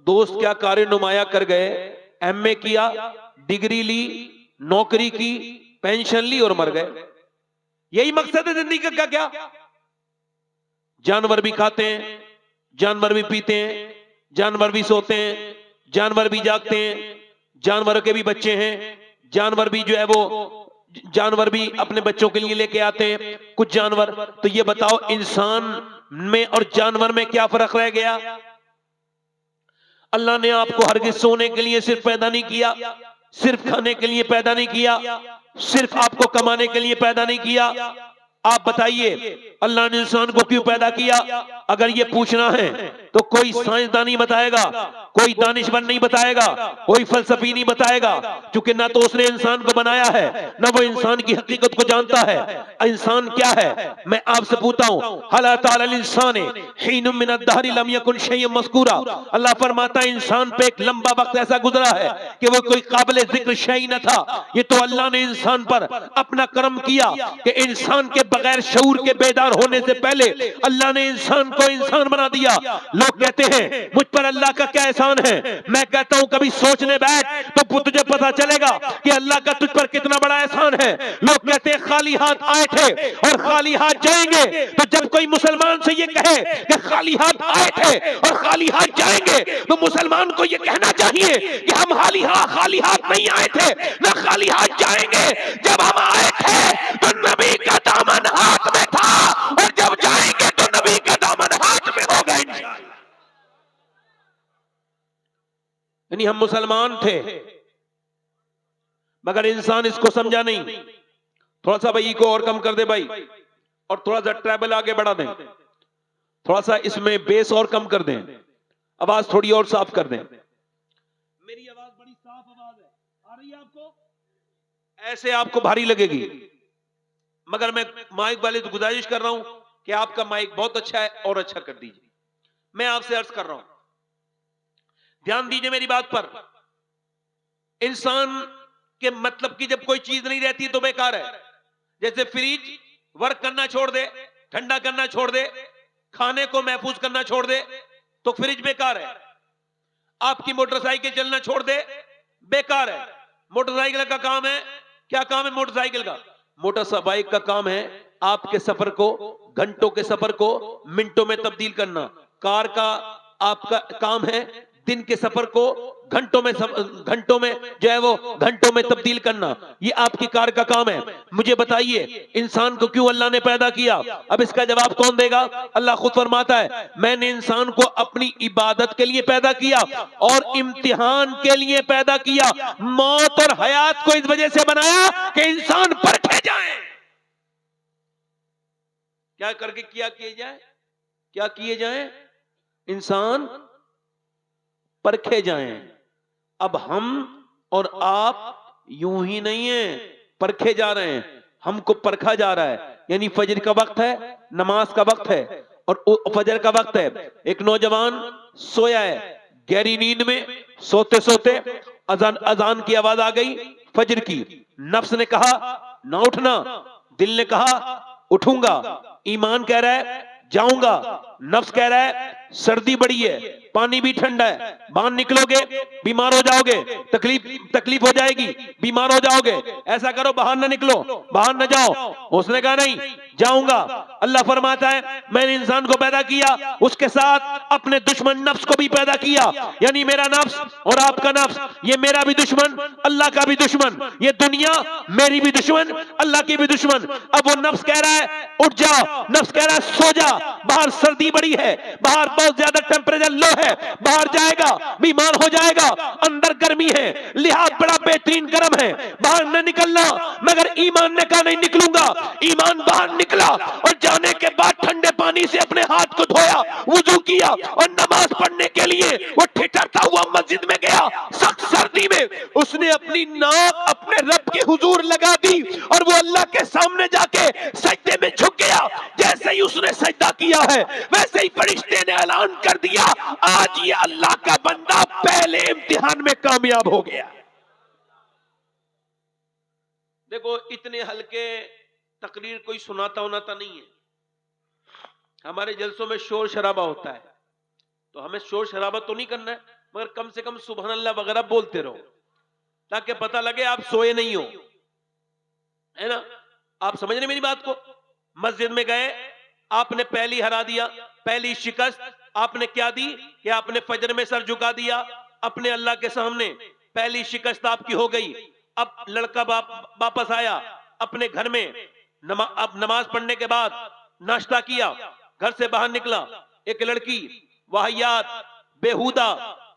दोस्त क्या कार्य नुमाया कर गए। एमए किया, डिग्री ली, नौकरी की, पेंशन ली और मर गए। यही मकसद है जिंदगी का क्या? जानवर भी खाते हैं, जानवर भी पीते हैं, जानवर भी सोते हैं, जानवर भी जागते हैं, जानवरों के भी बच्चे हैं, जानवर भी जो है वो जानवर भी अपने बच्चों के लिए लेके आते हैं कुछ जानवर। तो ये बताओ इंसान में और जानवर में क्या फर्क रह गया? अल्लाह ने आपको हरगिज़ सोने के लिए सिर्फ पैदा नहीं किया, सिर्फ खाने के लिए पैदा नहीं किया, सिर्फ आपको कमाने के लिए पैदा नहीं किया। आप बताइए अल्लाह ने इंसान को क्यों पैदा किया? अगर ये पूछना है तो कोई साइंसदान नहीं बताएगा, कोई दानिशमंद नहीं बताएगा, कोई फलसफी नहीं बताएगा, क्योंकि ना तो उसने इंसान को बनाया है, ना वो इंसान की हकीकत को जानता है। इंसान क्या है? मैं आपसे पूछता हूं, हल अता अल इंसानहीनुम मिन अद-दहर लम यकुन शय'अन मज़कूरा। अल्लाह फरमाता है इंसान पे एक लंबा वक्त ऐसा गुजरा है कि वो कोई काबिल जिक्र शय न था। ये तो अल्लाह ने इंसान पर अपना करम किया कि इंसान के बगैर शऊर के बेदार होने से पहले अल्लाह ने इंसान को इंसान बना दिया। लोग कहते हैं मुझ पर अल्लाह का क्या एहसान है, मैं कहता हूं कभी सोचने बैठ तो तुझे पता चलेगा कि अल्लाह का तुझ पर कितना बड़ा एहसान है। लोग कहते हैं खाली हाथ आए थे और खाली हाथ जाएंगे, तो जब कोई मुसलमान से ये कहे कि खाली हाथ आए थे और खाली हाथ जाएंगे, तो मुसलमान को ये कहना चाहिए कि हम खाली हाथ नहीं आए थे, ना खाली हाथ जाएंगे। जब हम आए थे तो नबी का दामन हाथ में था, और जब जाएंगे तो नबी का दामन हाथ में होगा इंशाअल्लाह। यानी हम मुसलमान थे, मगर इंसान इसको समझा नहीं। थोड़ा सा भाई को और कम कर दे भाई, और थोड़ा सा ट्रैवल आगे बढ़ा दें, थोड़ा सा इसमें बेस और कम कर दें, आवाज थोड़ी और साफ कर दें। मेरी आवाज बड़ी साफ आवाज है, आ रही है आपको? ऐसे आपको भारी लगेगी, मगर मैं माइक वाले तो गुजारिश कर रहा हूं कि आपका माइक बहुत अच्छा है और अच्छा कर दीजिए। मैं आपसे अर्ज कर रहा हूं, ध्यान दीजिए मेरी बात पर। इंसान के मतलब की जब कोई चीज नहीं रहती तो बेकार है। जैसे फ्रिज वर्क करना छोड़ दे, ठंडा करना छोड़ दे, खाने को महफूज करना छोड़ दे, तो फ्रिज बेकार है। आपकी मोटरसाइकिल चलना छोड़ दे, बेकार है। मोटरसाइकिल का काम है, क्या काम है मोटरसाइकिल का? मोटरसाइकिल का काम है आपके सफर को, घंटों के सफर को मिनटों में तब्दील करना। कार का आपका काम है दिन के सफर को घंटों में जो है वो घंटों में तब्दील करना। ये आपकी कार का काम है। मुझे बताइए इंसान को क्यों अल्लाह ने पैदा किया? अब इसका जवाब कौन देगा? अल्लाह खुद फरमाता है, मैंने इंसान को अपनी इबादत के लिए पैदा किया और इम्तिहान के लिए पैदा किया। मौत और हयात को इस वजह से बनाया कि इंसान परखे जाए। क्या करके क्या किए जाए? क्या किए जाए? इंसान परखे जाएं। अब हम और आप यूं ही नहीं है, परखे जा रहे हैं, हमको परखा जा रहा है। यानी फजर का वक्त है, नमाज का वक्त है और फजर का वक्त है। एक नौजवान सोया है, गहरी नींद में सोते सोते अजान की आवाज आ गई फजर की। नफ्स ने कहा ना उठना, दिल ने कहा उठूंगा। ईमान कह रहा है जाऊंगा, नफ्स कह रहा है सर्दी बड़ी है, पानी भी ठंडा है, बाहर निकलोगे बीमार हो जाओगे, तकलीफ हो जाएगी, बीमार हो जाओगे, ऐसा करो बाहर ना निकलो, बाहर ना जाओ। उसने कहा नहीं जाऊंगा। अल्लाह फरमाता है मैंने इंसान को पैदा किया, उसके साथ अपने दुश्मन नफ्स को भी पैदा किया। यानी मेरा नफ्स और आपका नफ्स, ये मेरा भी दुश्मन, अल्लाह का भी दुश्मन, ये दुनिया मेरी भी दुश्मन, अल्लाह की भी दुश्मन। अब वो नफ्स कह रहा है उठ जा, नफ्स कह रहा है सो जा, बाहर सर्दी बड़ी है, बाहर बहुत ज्यादा टेम्परेचर लो है, बाहर जाएगा बीमार हो जाएगा, अंदर गर्मी है, लिहाज बड़ा बेहतरीन गर्म है, बाहर न निकलना। मगर ईमान ने कहा नहीं निकलूंगा। ईमान बाहर निकला और जाने के बाद ठंडे पानी से अपने हाथ को धोया, वुजू किया और नमाज पढ़ने के लिए वो ठिठरता हुआ मस्जिद में गया। सख्त सर्दी में उसने अपनी नाक अपने रब के हुजूर लगा दी और वो अल्लाह के सामने जाके सजदे में झुक गया। जैसे ही उसने सजदा किया है वैसे ही फरिश्ते ने ऐलान कर दिया आज ये अल्लाह का बंदा पहले इम्तिहान में कामयाब हो गया। देखो इतने हल्के तकरीर कोई सुनाता होनाता नहीं है। हमारे जलसों में शोर शराबा होता है, तो हमें शोर शराबा तो नहीं करना है, मगर कम से कम सुबहान अल्लाह वगैरह बोलते रहो ताकि पता लगे आप सोए नहीं हो, है ना? आप समझ रहे मेरी बात को? मस्जिद में गए, आपने पहली हरा दिया, पहली शिकस्त आपने क्या दी कि आपने फजर में सर झुका दिया अपने अल्लाह के सामने, पहली शिकस्त आपकी हो गई। अब लड़का वापस आया अपने घर में, अब नमाज पढ़ने के बाद नाश्ता किया, घर से बाहर निकला, एक लड़की वाहियात, बेहुदा,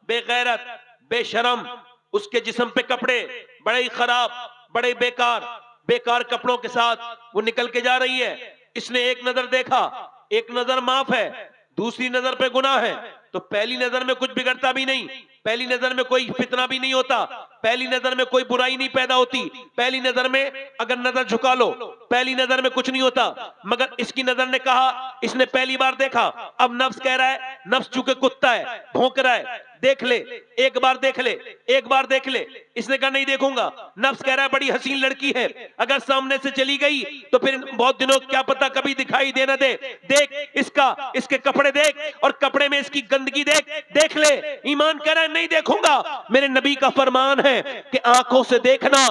बेगैरत, बेशरम, उसके जिस्म पे कपड़े बड़े ही खराब, बड़े बेकार कपड़ों के साथ वो निकल के जा रही है। इसने एक नजर देखा, एक नजर माफ है, दूसरी नजर पे गुनाह है, तो पहली नजर में कुछ बिगड़ता भी नहीं, पहली नजर में कोई फितना भी नहीं होता, पहली नजर में कोई बुराई नहीं पैदा होती, पहली नजर में अगर नजर झुका लो पहली नजर में कुछ नहीं होता। मगर इसकी नजर ने कहा, इसने पहली बार देखा, अब नफ्स कह रहा है, नफ्स चूंकि कुत्ता है, भौंक रहा है, देख ले, एक बार देख ले, एक बार देख ले। इसने कहा नहीं देखूंगा। नफ्स कह रहा है बड़ी हसीन लड़की है, अगर सामने से चली गई तो फिर बहुत दिनों क्या पता कभी दिखाई देना दे, देख इसका, इसके कपड़े देख और कपड़े में इसकी गंदगी देख, देख ले। ईमान कह रहा है नहीं देखूंगा। मेरे नबी का फरमान है कि आंखों से देखना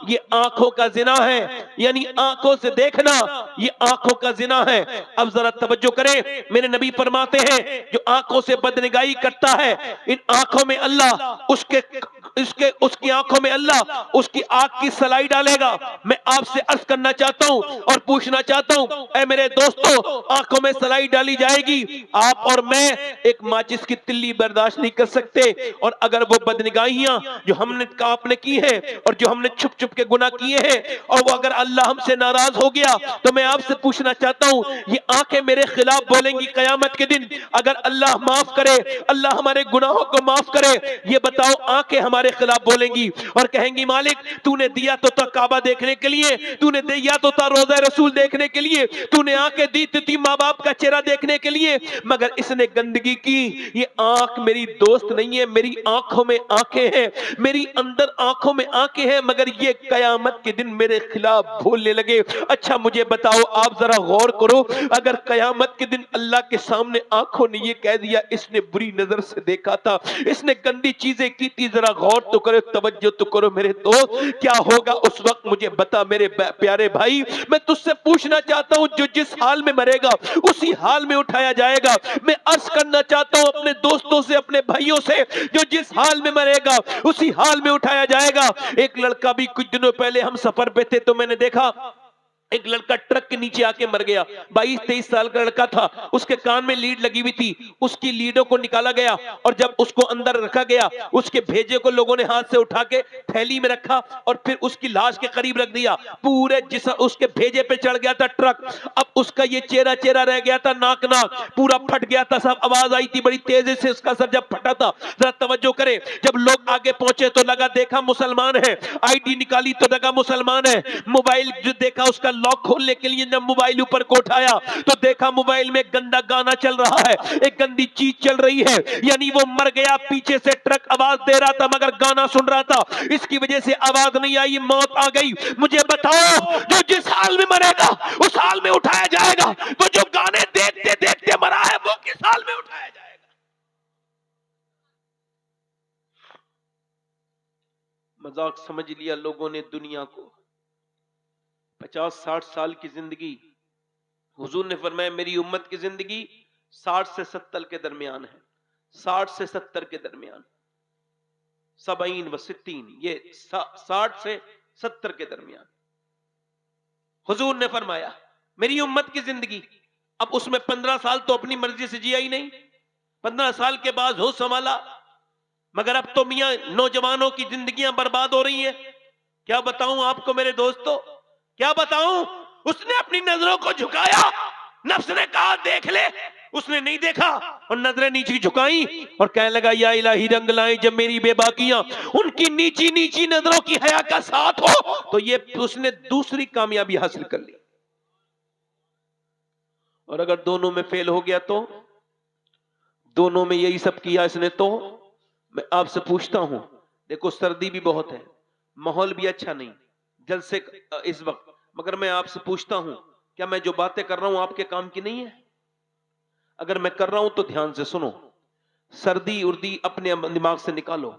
ये आंखों का जिना है, यानी आंखों से देखना ये आंखों का जिना है। अब जरा तवज्जो करें, मेरे नबी फरमाते हैं जो आंखों से बदनिगाही करता है, इन आंखों में अल्लाह उसकी आंखों में अल्लाह उसकी आंख की सलाई डालेगा। मैं आपसे अर्ज करना चाहता हूं और पूछना चाहता हूं, ऐ मेरे दोस्तों, आंखों में सलाई डाली जाएगी, आप और मैं एक माचिस की तिल्ली बर्दाश्त नहीं कर सकते। और अगर वो बदनिगाहियां जो हमने आपने की है और जो हमने छुप छुप के गुनाह किए हैं और वो अगर अल्लाह हमसे नाराज हो गया तो मैं आपसे पूछना चाहता हूं, ये आंखें मेरे खिलाफ बोलेंगी कयामत के दिन? अगर अल्लाह माफ करे, अल्लाह हमारे गुनाहों को माफ करे, ये बताओ आंखें हमारे खिलाफ बोलेंगी और कहेंगी मालिक तूने दिया तो था काबा देखने के लिए, तूने दिया तो था रोज़ा रसूल देखने के लिए, तूने आंखें दी थी माँ बाप का चेहरा देखने के लिए, मगर इसने गंदगी की। ये आंख मेरी दोस्त नहीं है, मेरी आंखों में आंखें हैं, मेरी अंदर आंखों में आंखें हैं, मगर ये कयामत के दिन मेरे खिलाफ बोलने लगे। अच्छा मुझे बताओ, आप जरा गौर करो, अगर कयामत के दिन अल्लाह के सामने आंखों ने ये कह दिया इसने बुरी नजर से देखा था, इसने गंदी चीजें की थी, जरा गौर तो करो, तवज्जो तो करो मेरे दोस्त, क्या होगा उस वक्त मुझे बता मेरे प्यारे भाई। मैं तुझसे पूछना चाहता हूं, जो जिस हाल में मरेगा उसी हाल में उठाया जाएगा। मैं अर्ज करना चाहता हूं अपने दोस्तों से, अपने भाइयों से, जो जिस हाल में मरेगा उसी हाल में उठाया जाएगा। एक लड़का भी कुछ दिनों पहले हम सफर पे थे तो मैंने देखा एक लड़का ट्रक के नीचे आके मर गया। 22-23 साल का लड़का था, उसके कान में लीड लगी हुई थी, उसकी लीडों को निकाला गया और जब उसको अंदर रखा गया उसके भेजे को लोगों ने हाथ से उठा के थैली में रखा और फिर उसकी लाश के करीब रख दिया। पूरे जिस उसके भेजे पे चढ़ गया था ट्रक, अब उसका ये चेहरा रह गया था, नाक पूरा फट गया था, सब आवाज आई थी बड़ी तेजी से उसका सर जब फटा था। जरा तवज्जो करें, जब लोग आगे पहुंचे तो लगा देखा मुसलमान है, आईडी निकाली तो लगा मुसलमान है, मोबाइल जो देखा उसका लॉक खोलने के लिए जब मोबाइल ऊपर को उठाया तो देखा मोबाइल में गंदा गाना चल रहा है, एक गंदी चीज चल रही है, यानी वो मर गया। पीछे से ट्रक आवाज दे रहा था मगर गाना सुन रहा था, इसकी वजह से आवाज नहीं आई, मौत आ गई। मुझे बताओ, जो जिस हाल में मरेगा उस हाल में उठाया जाएगा, तो जो गाने देखते देखते मरा है वो किस हाल में उठाया जाएगा? मजाक समझ लिया लोगों ने दुनिया को। 50-60 साल की जिंदगी, हुजूर ने फरमाया मेरी उम्मत की जिंदगी 60 से 70 के दरमियान है, 60 से 70 के दरमियान, 70 व 60, ये 60 से 70 के दरमियान हुजूर ने फरमाया मेरी उम्मत की जिंदगी। अब उसमें 15 साल तो अपनी मर्जी से जिया ही नहीं, 15 साल के बाद होश संभाला, मगर अब तो मियां नौजवानों की जिंदगियां बर्बाद हो रही हैं। क्या बताऊं आपको मेरे दोस्तों, क्या बताऊं? उसने अपनी नजरों को झुकाया, नफ्स ने कहा देख ले, उसने नहीं देखा और नजरें नीची झुकाई और कहने लगा या इलाही रंग लाए जब मेरी बेबाकियां उनकी नीची नीची नजरों की हया का साथ हो, तो ये उसने दूसरी कामयाबी हासिल कर ली। और अगर दोनों में फेल हो गया तो, दोनों में यही सब किया इसने, तो मैं आपसे पूछता हूं, देखो सर्दी भी बहुत है, माहौल भी अच्छा नहीं जलसे इस वक्त, मगर मैं आपसे पूछता हूं क्या मैं जो बातें कर रहा हूं आपके काम की नहीं है? अगर मैं कर रहा हूं तो ध्यान से सुनो। सर्दी उर्दी अपने दिमाग से निकालो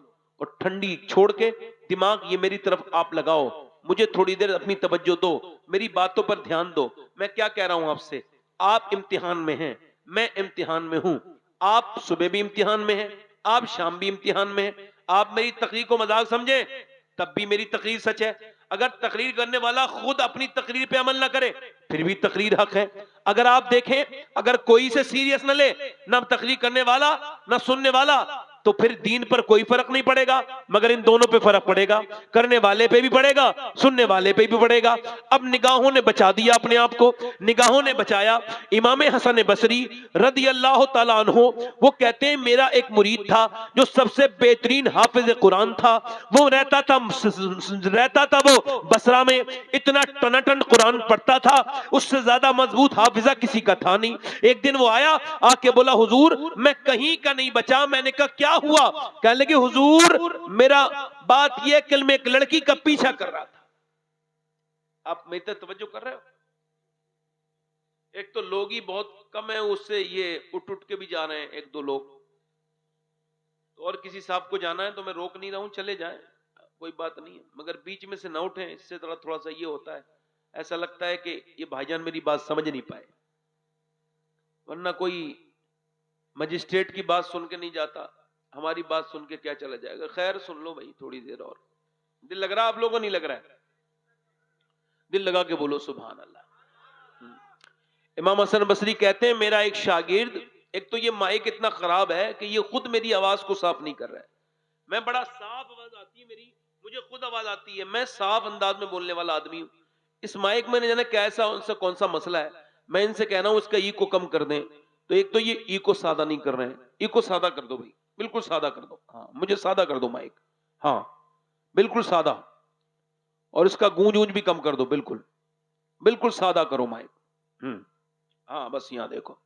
और ठंडी छोड़ के दिमाग ये मेरी तरफ आप लगाओ, मुझे थोड़ी देर अपनी तवज्जो दो, मेरी बातों पर ध्यान दो। मैं क्या कह रहा हूं आपसे, आप इम्तिहान में हैं, मैं इम्तिहान में हूं, आप सुबह भी इम्तिहान में हैं, आप शाम भी इम्तिहान में हैं। आप मेरी तकरीर को मजाक समझे तब भी मेरी तकरीर सच है। अगर तकरीर करने वाला खुद अपनी तकरीर पे अमल ना करे फिर भी तकरीर हक है। अगर आप देखें, अगर कोई से सीरियस न ले, ना तकरीर करने वाला ना सुनने वाला, तो फिर दीन पर कोई फर्क नहीं पड़ेगा, मगर इन दोनों पे फर्क पड़ेगा, करने वाले पे भी पड़ेगा, सुनने वाले पे भी पड़ेगा। अब निगाहों ने बचा दिया अपने आप को, निगाहों ने बचाया। इमाम हसन बसरी रदी अल्लाह ताला अन्हु वो कहते हैं मेरा एक मुरीद था जो सबसे बेहतरीन हाफिज कुरान था, वो रहता था वो बसरा में, इतना टनाटन कुरान पढ़ता था, उससे ज्यादा मजबूत हाफिजा किसी का था नहीं। एक दिन वो आया, आके बोला हुजूर मैं कहीं का नहीं बचा। मैंने कहा क्या हुआ? कहने लगे हुजूर मेरा बात यह कल मैं एक लड़की का पीछा कर रहा था। आप मेरी तरफ तवज्जो कर रहे हो? एक तो लोग ही बहुत कम है, उससे ये उठ उठ के भी जा रहे हैं एक दो लोग, तो और किसी साहब को जाना है तो मैं रोक नहीं रहा हूं, चले जाएं, कोई बात नहीं है, मगर बीच में से ना उठें। इससे थोड़ा सा ये होता है, ऐसा लगता है कि ये भाईजान मेरी बात समझ नहीं पाए, वरना कोई मजिस्ट्रेट की बात सुन के नहीं जाता, हमारी बात सुन के क्या चला जाएगा। खैर सुन लो भाई थोड़ी देर और। दिल लग रहा है आप लोगों को? नहीं लग रहा है? दिल लगा के बोलो सुभान अल्लाह। इमाम हसन बसरी कहते हैं मेरा एक शागिर्द, एक तो ये माइक इतना खराब है कि ये खुद मेरी आवाज को साफ नहीं कर रहा है। मैं बड़ा साफ आवाज आती है मेरी, मुझे खुद आवाज आती है, मैं साफ अंदाज में बोलने वाला आदमी हूं। इस माइक में नहीं जाने कैसा उनसे कौन सा मसला है। मैं इनसे कहना हूं इसका ईको कम कर दें, तो एक तो ये ईको सादा नहीं कर रहे हैं। ईको सादा कर दो भाई, बिल्कुल सादा कर दो। हाँ मुझे सादा कर दो माइक, हाँ बिल्कुल सादा। और इसका गूंज ऊंज भी कम कर दो, बिल्कुल बिल्कुल सादा करो माइक। हाँ बस यहां देखो,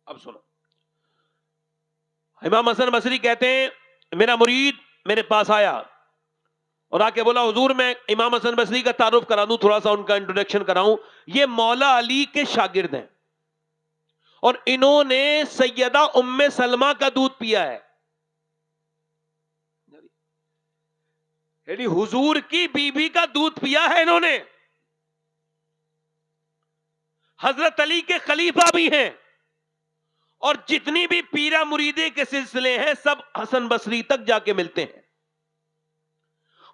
अब सुनो। इमाम हसन बसरी कहते हैं मेरा मुरीद मेरे पास आया और आके बोला हुजूर मैं इमाम हसन बसरी का तारुफ करा दूं, थोड़ा सा उनका इंट्रोडक्शन कराऊं। ये मौला अली के शागिर्द हैं और इन्होंने सैयदा उम्मे सलमा का दूध पिया है। यानी हुजूर की बीबी का दूध पिया है इन्होंने। हजरत अली के खलीफा भी हैं और जितनी भी पीरा मुरीदे के सिलसिले हैं सब हसन बसरी तक जाके मिलते हैं।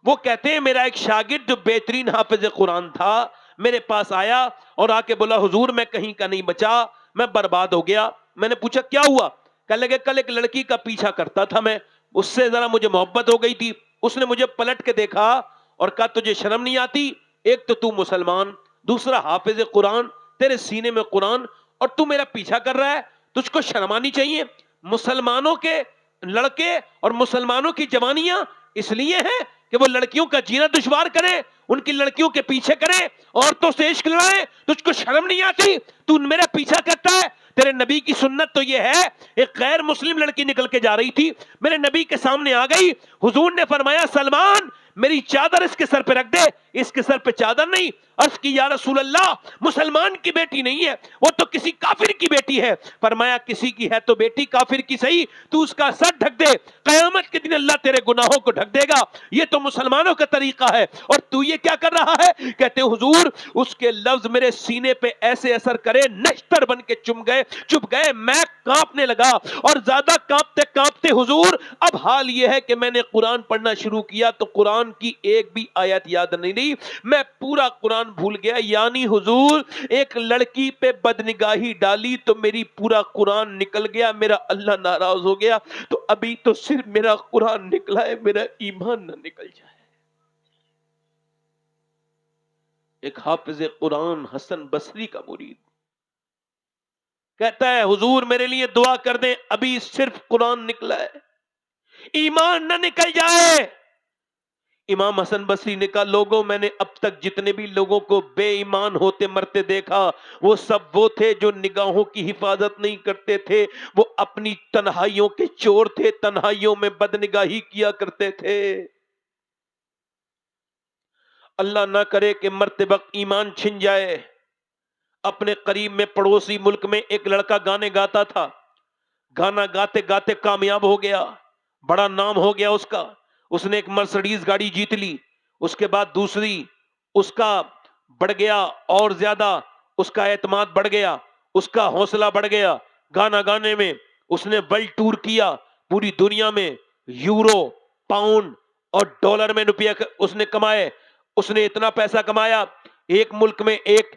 वो कहते हैं मेरा एक शागिर्द जो बेहतरीन हाफिज कुरान था मेरे पास आया और आके बोला हुजूर मैं कहीं का नहीं बचा, मैं बर्बाद हो गया। मैंने पूछा क्या हुआ? कहने लगे कल एक लड़की का पीछा करता था मैं, उससे जरा मुझे मोहब्बत हो गई थी। उसने मुझे पलट के देखा और कहा तुझे शर्म नहीं आती? एक तो तू मुसलमान, दूसरा हाफिज कुरान, तेरे सीने में कुरान, और तू मेरा पीछा कर रहा है, तुझको शर्म आनी चाहिए। मुसलमानों के लड़के और मुसलमानों की जवानियां इसलिए हैं कि वो लड़कियों का जीना दुश्वार करें, उनकी लड़कियों के पीछे करें, औरतों से इश्क लड़ाए, तुझको शर्म नहीं आती? तू मेरा पीछा करता है। तेरे नबी की सुन्नत तो ये है, एक गैर मुस्लिम लड़की निकल के जा रही थी, मेरे नबी के सामने आ गई, हुजूर ने फरमाया सलमान मेरी चादर इसके सर पे रख दे। इसके सर पे चादर नहीं, अर्ज की या रसूल अल्लाह मुसलमान की बेटी नहीं है, वो तो किसी काफिर की बेटी है। फरमाया किसी की है तो बेटी काफिर की सही, तू उसका सर ढक दे, कयामत के दिन अल्लाह तेरे गुनाहों को ढक देगा। ये तो मुसलमानों का तरीका है और तू ये क्या कर रहा है? कहते हुजूर उसके लफ्ज मेरे सीने पे ऐसे असर करे, नश्तर बन के चुप गए, मैं कांपने लगा और ज्यादा कांपते कांपते हुजूर अब हाल यह है कि मैंने कुरान पढ़ना शुरू किया तो कुरान की एक भी आयत याद नहीं रही, मैं पूरा कुरान भूल गया। यानी हुजूर एक लड़की पे बदनिगाही डाली तो मेरी पूरा कुरान निकल गया, मेरा अल्लाह नाराज हो गया। तो अभी तो सिर्फ मेरा कुरान निकला है, मेरा ईमान ना निकल जाए। एक हाफिज कुरान हसन बसरी का मुरीद कहता है हुजूर मेरे लिए दुआ कर दें, अभी सिर्फ कुरान निकला है, ईमान ना निकल जाए। इमाम हसन बसरी ने कहा लोगों मैंने अब तक जितने भी लोगों को बेईमान होते मरते देखा वो सब वो थे जो निगाहों की हिफाजत नहीं करते थे, वो अपनी तन्हाइयों के चोर थे, तन्हाइयों में बदनिगाही किया करते थे। अल्लाह ना करे कि मरते वक्त ईमान छिन जाए। अपने करीब में पड़ोसी मुल्क में एक लड़का गाने गाता था, गाना गाते गाते कामयाब हो गया, बड़ा नाम हो गया उसका, उसने एक मर्सिडीज गाड़ी जीत ली, उसके बाद दूसरी, उसका बढ़ गया और ज्यादा उसका एतमाद बढ़ गया, उसका हौसला बढ़ गया। गाना गाने में उसने वर्ल्ड टूर किया, पूरी दुनिया में यूरो, पाउंड और डॉलर में रुपया उसने कमाए। उसने इतना पैसा कमाया, एक मुल्क में एक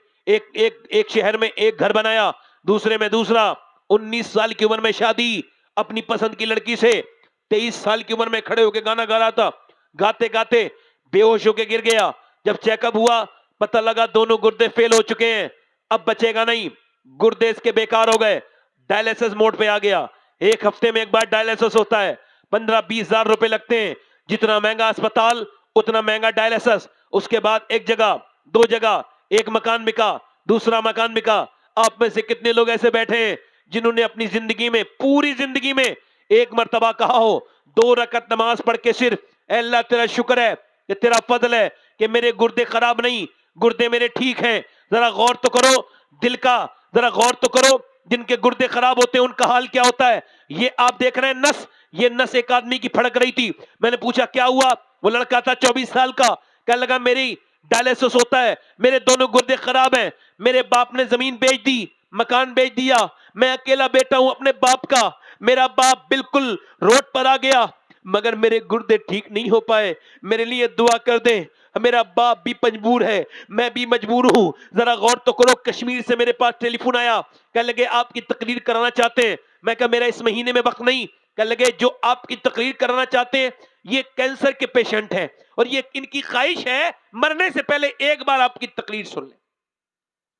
शहर में एक घर बनाया, दूसरे में दूसरा, 19 साल की उम्र में शादी अपनी पसंद की लड़की से, 23 साल की उम्र में खड़े होकर गाना गा रहा था, गाते गाते बेहोश होकर गिर गया। जब चेकअप हुआ पता लगा दोनों गुर्दे फेल हो चुके हैं, अब बचेगा नहीं, गुर्दे इसके बेकार हो गए, डायलिसिस मोड पे आ गया। 1 हफ्ते में एक बार डायलिसिस होता है, 15-20 हजार रुपए लगते हैं। जितना महंगा अस्पताल उतना महंगा डायलिसिस। उसके बाद एक जगह, 2 जगह, एक मकान बिका, दूसरा मकान बिका। आप में से कितने लोग ऐसे बैठे हैं जिन्होंने अपनी जिंदगी में, पूरी जिंदगी में एक मर्तबा कहा हो 2 रकत नमाज पढ़ के सिर्फ, ऐ अल्लाह तेरा शुक्र है कि तेरा फजल है कि मेरे गुर्दे खराब नहीं, गुर्दे मेरे ठीक हैं। जरा गौर तो करो दिल का, जरा गौर तो करो, जिनके गुर्दे खराब होते हैं उनका हाल क्या होता है। ये आप देख रहे हैं नस, ये नस एक आदमी की फड़क रही थी। मैंने पूछा क्या हुआ, वो लड़का था 24 साल का, कहने लगा मेरी डायलिसिस होता है, मेरे दोनों गुर्दे खराब हैं, मेरे बाप ने जमीन बेच दी, मकान बेच दिया, मैं अकेला बेटा हूं अपने बाप का, मेरा बाप बिल्कुल रोड पर आ गया, मगर मेरे गुर्दे ठीक नहीं हो पाए, मेरे लिए दुआ कर दे, मेरा बाप भी मजबूर है, मैं भी मजबूर हूं। जरा गौर तो करो, कश्मीर से मेरे पास टेलीफोन आया, कहने लगे आपकी तकरीर कराना चाहते हैं। मैं कहा मेरा इस महीने में वक्त नहीं। कहने लगे जो आपकी तकरीर कराना चाहते हैं ये कैंसर के पेशेंट हैं और ये इनकी ख्वाहिश है मरने से पहले एक बार आपकी तकरीर सुन ले।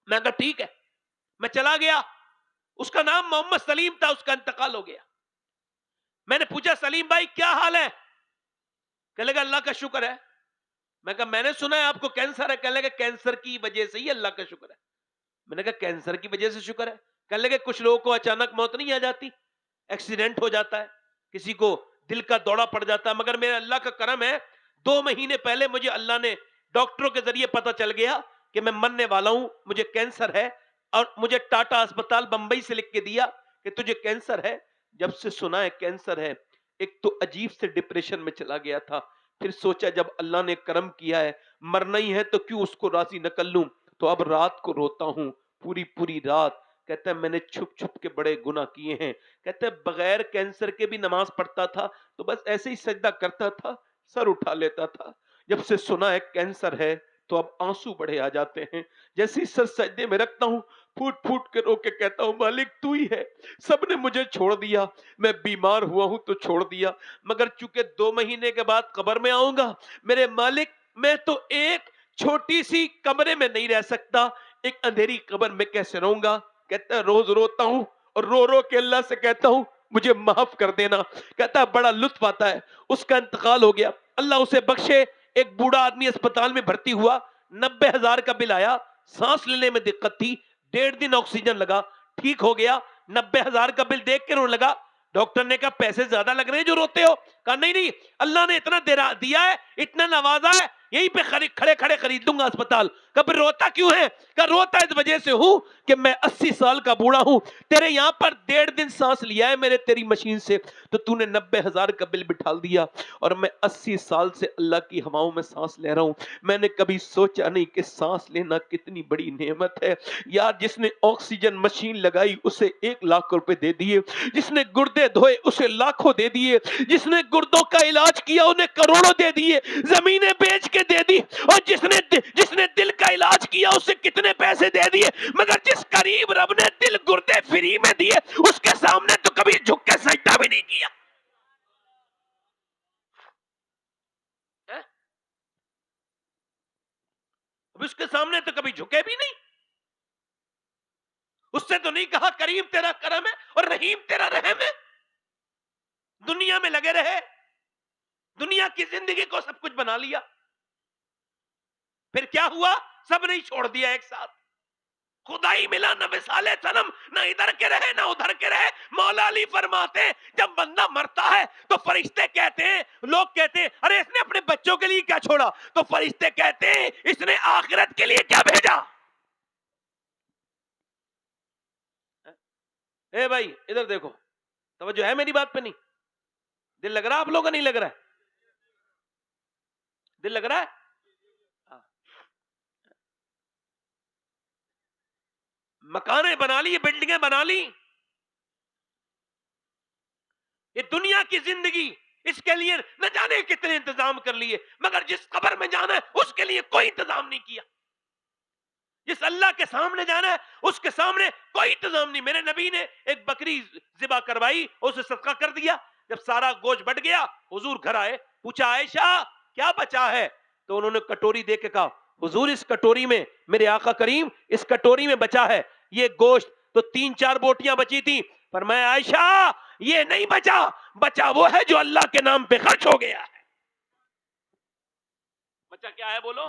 मैं कहा ठीक है, मैं चला गया। उसका नाम मोहम्मद सलीम था, उसका इंतकाल हो गया। मैंने पूछा सलीम भाई क्या हाल है, कहने लगा अल्लाह का शुक्र है। मैं कहा मैंने सुना है आपको कैंसर है, कहने लगे कैंसर की वजह से ही अल्लाह का शुक्र है। मैंने कहा कैंसर की वजह से शुक्र है, कहने लगे कुछ लोगों को अचानक मौत नहीं आ जाती, एक्सीडेंट हो जाता है, किसी को दिल का दौरा पड़ जाता है, मगर मेरे अल्लाह का करम है 2 महीने पहले मुझे अल्लाह ने डॉक्टरों के जरिए पता चल गया कि मैं मरने वाला हूं, मुझे कैंसर है, और मुझे टाटा अस्पताल बंबई से लिख के दिया कि तुझे कैंसर है। जब से सुना है कैंसर है, एक तो अजीब से डिप्रेशन में चला गया था, फिर सोचा जब अल्लाह ने करम किया है मरना ही है तो क्यों उसको राजी न कर लूं, तो अब रात को रोता हूं पूरी पूरी रात। कहता है मैंने छुप छुप के बड़े गुनाह किए हैं, कहता है बगैर कैंसर के भी नमाज पढ़ता था तो बस ऐसे ही सजदा करता था, सर उठा लेता था। जब से सुना है कैंसर है तो अब आंसू बड़े आ जाते हैं, जैसे ही सर सजदे में रखता हूं फूट फूट के रो के कहता हूं मालिक तू ही है, सबने मुझे छोड़ दिया, मैं बीमार हुआ हूं तो छोड़ दिया, मगर चूंकि 2 महीने के बाद कब्र में आऊंगा, मेरे मालिक मैं तो एक छोटी सी कमरे में नहीं रह सकता, एक अंधेरी कब्र में कैसे रहूंगा। कहता है रोज रोता हूं और रो रो के अल्लाह से कहता हूं मुझे माफ कर देना। कहता है बड़ा लुत्फ आता है। उसका इंतकाल हो गया, अल्लाह उसे बख्शे। एक बूढ़ा आदमी अस्पताल में भर्ती हुआ, 90,000 का बिल आया, सांस लेने में दिक्कत थी, 1.5 दिन ऑक्सीजन लगा, ठीक हो गया। 90,000 का बिल देख के रोने लगा। डॉक्टर ने कहा पैसे ज्यादा लग रहे हैं जो रोते हो। कहा नहीं नहीं, अल्लाह ने इतना दिया है, इतना नवाजा है, यहीं पे खड़े खड़े खरीद लूंगा अस्पताल। कहा फिर रोता क्यों है? कहा रोता इस वजह से हूं कि मैं 80 साल का बूढ़ा हूं, तेरे यहां पर 1.5 दिन सांस लिया है मेरे तेरी मशीन से, तो तूने 90,000 का बिल बिठाल दिया और मैं 80 साल से अल्लाह की हवाओं में सांस ले रहा हूं। मैंने कभी सोचा नहीं कि सांस लेना कितनी बड़ी नेमत है यार। जिसने ऑक्सीजन मशीन लगाई उसे 1 लाख रुपए दे दिए, जिसने गुर्दे धोए उसे लाखों दे दिए, जिसने गुर्दों का इलाज किया उन्हें करोड़ों दे दिए, जमीनें बेच के दे दी, और जिसने दिल का इलाज किया उसे कितने पैसे दे दिए, मगर जिस करीब रब ने दिल गुर्दे फ्री में दिए उसके सामने तो कभी झुक के सजदा भी नहीं किया है? अब उसके सामने तो कभी झुके भी नहीं। उससे तो नहीं कहा करीम तेरा करम है और रहीम तेरा रहम है। दुनिया में लगे रहे, दुनिया की जिंदगी को सब कुछ बना लिया, फिर क्या हुआ? सब नहीं छोड़ दिया एक साथ। खुदा ही मिला न मिसाले सनम, न इधर के रहे न उधर के रहे। मौला अली फरमाते हैं जब बंदा मरता है तो फरिश्ते कहते हैं, लोग कहते हैं अरे इसने अपने बच्चों के लिए क्या छोड़ा, तो फरिश्ते कहते हैं इसने आखिरत के लिए क्या भेजा। ए भाई इधर देखो, तवज्जो है मेरी बात पे? नहीं दिल लग रहा, आप लोगों का नहीं लग रहा है? दिल लग रहा है? मकाने बना ली, बिल्डिंगें बना ली, ये दुनिया की जिंदगी, इसके लिए न जाने कितने इंतजाम कर लिए, मगर जिस कब्र में जाना है उसके लिए कोई इंतजाम नहीं किया। जिस अल्लाह के सामने जाना है उसके सामने कोई इंतजाम नहीं। मेरे नबी ने एक बकरी जिबा करवाई, उसे सदका कर दिया, जब सारा गोश्त बट गया, हुजूर घर आए, पूछा आयशा क्या बचा है? तो उन्होंने कटोरी दे के कहा, हुजूर इस कटोरी में, मेरे आका करीम इस कटोरी में बचा है ये गोश्त। तो 3-4 बोटियां बची थी, पर मैं आयशा ये नहीं बचा, बचा वो है जो अल्लाह के नाम पे खर्च हो गया है। बचा क्या है बोलो?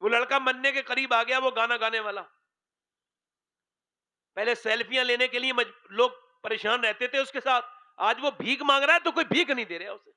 वो लड़का मरने के करीब आ गया, वो गाना गाने वाला। पहले सेल्फियां लेने के लिए लोग परेशान रहते थे उसके साथ, आज वो भीख मांग रहा है तो कोई भीख नहीं दे रहा उसे।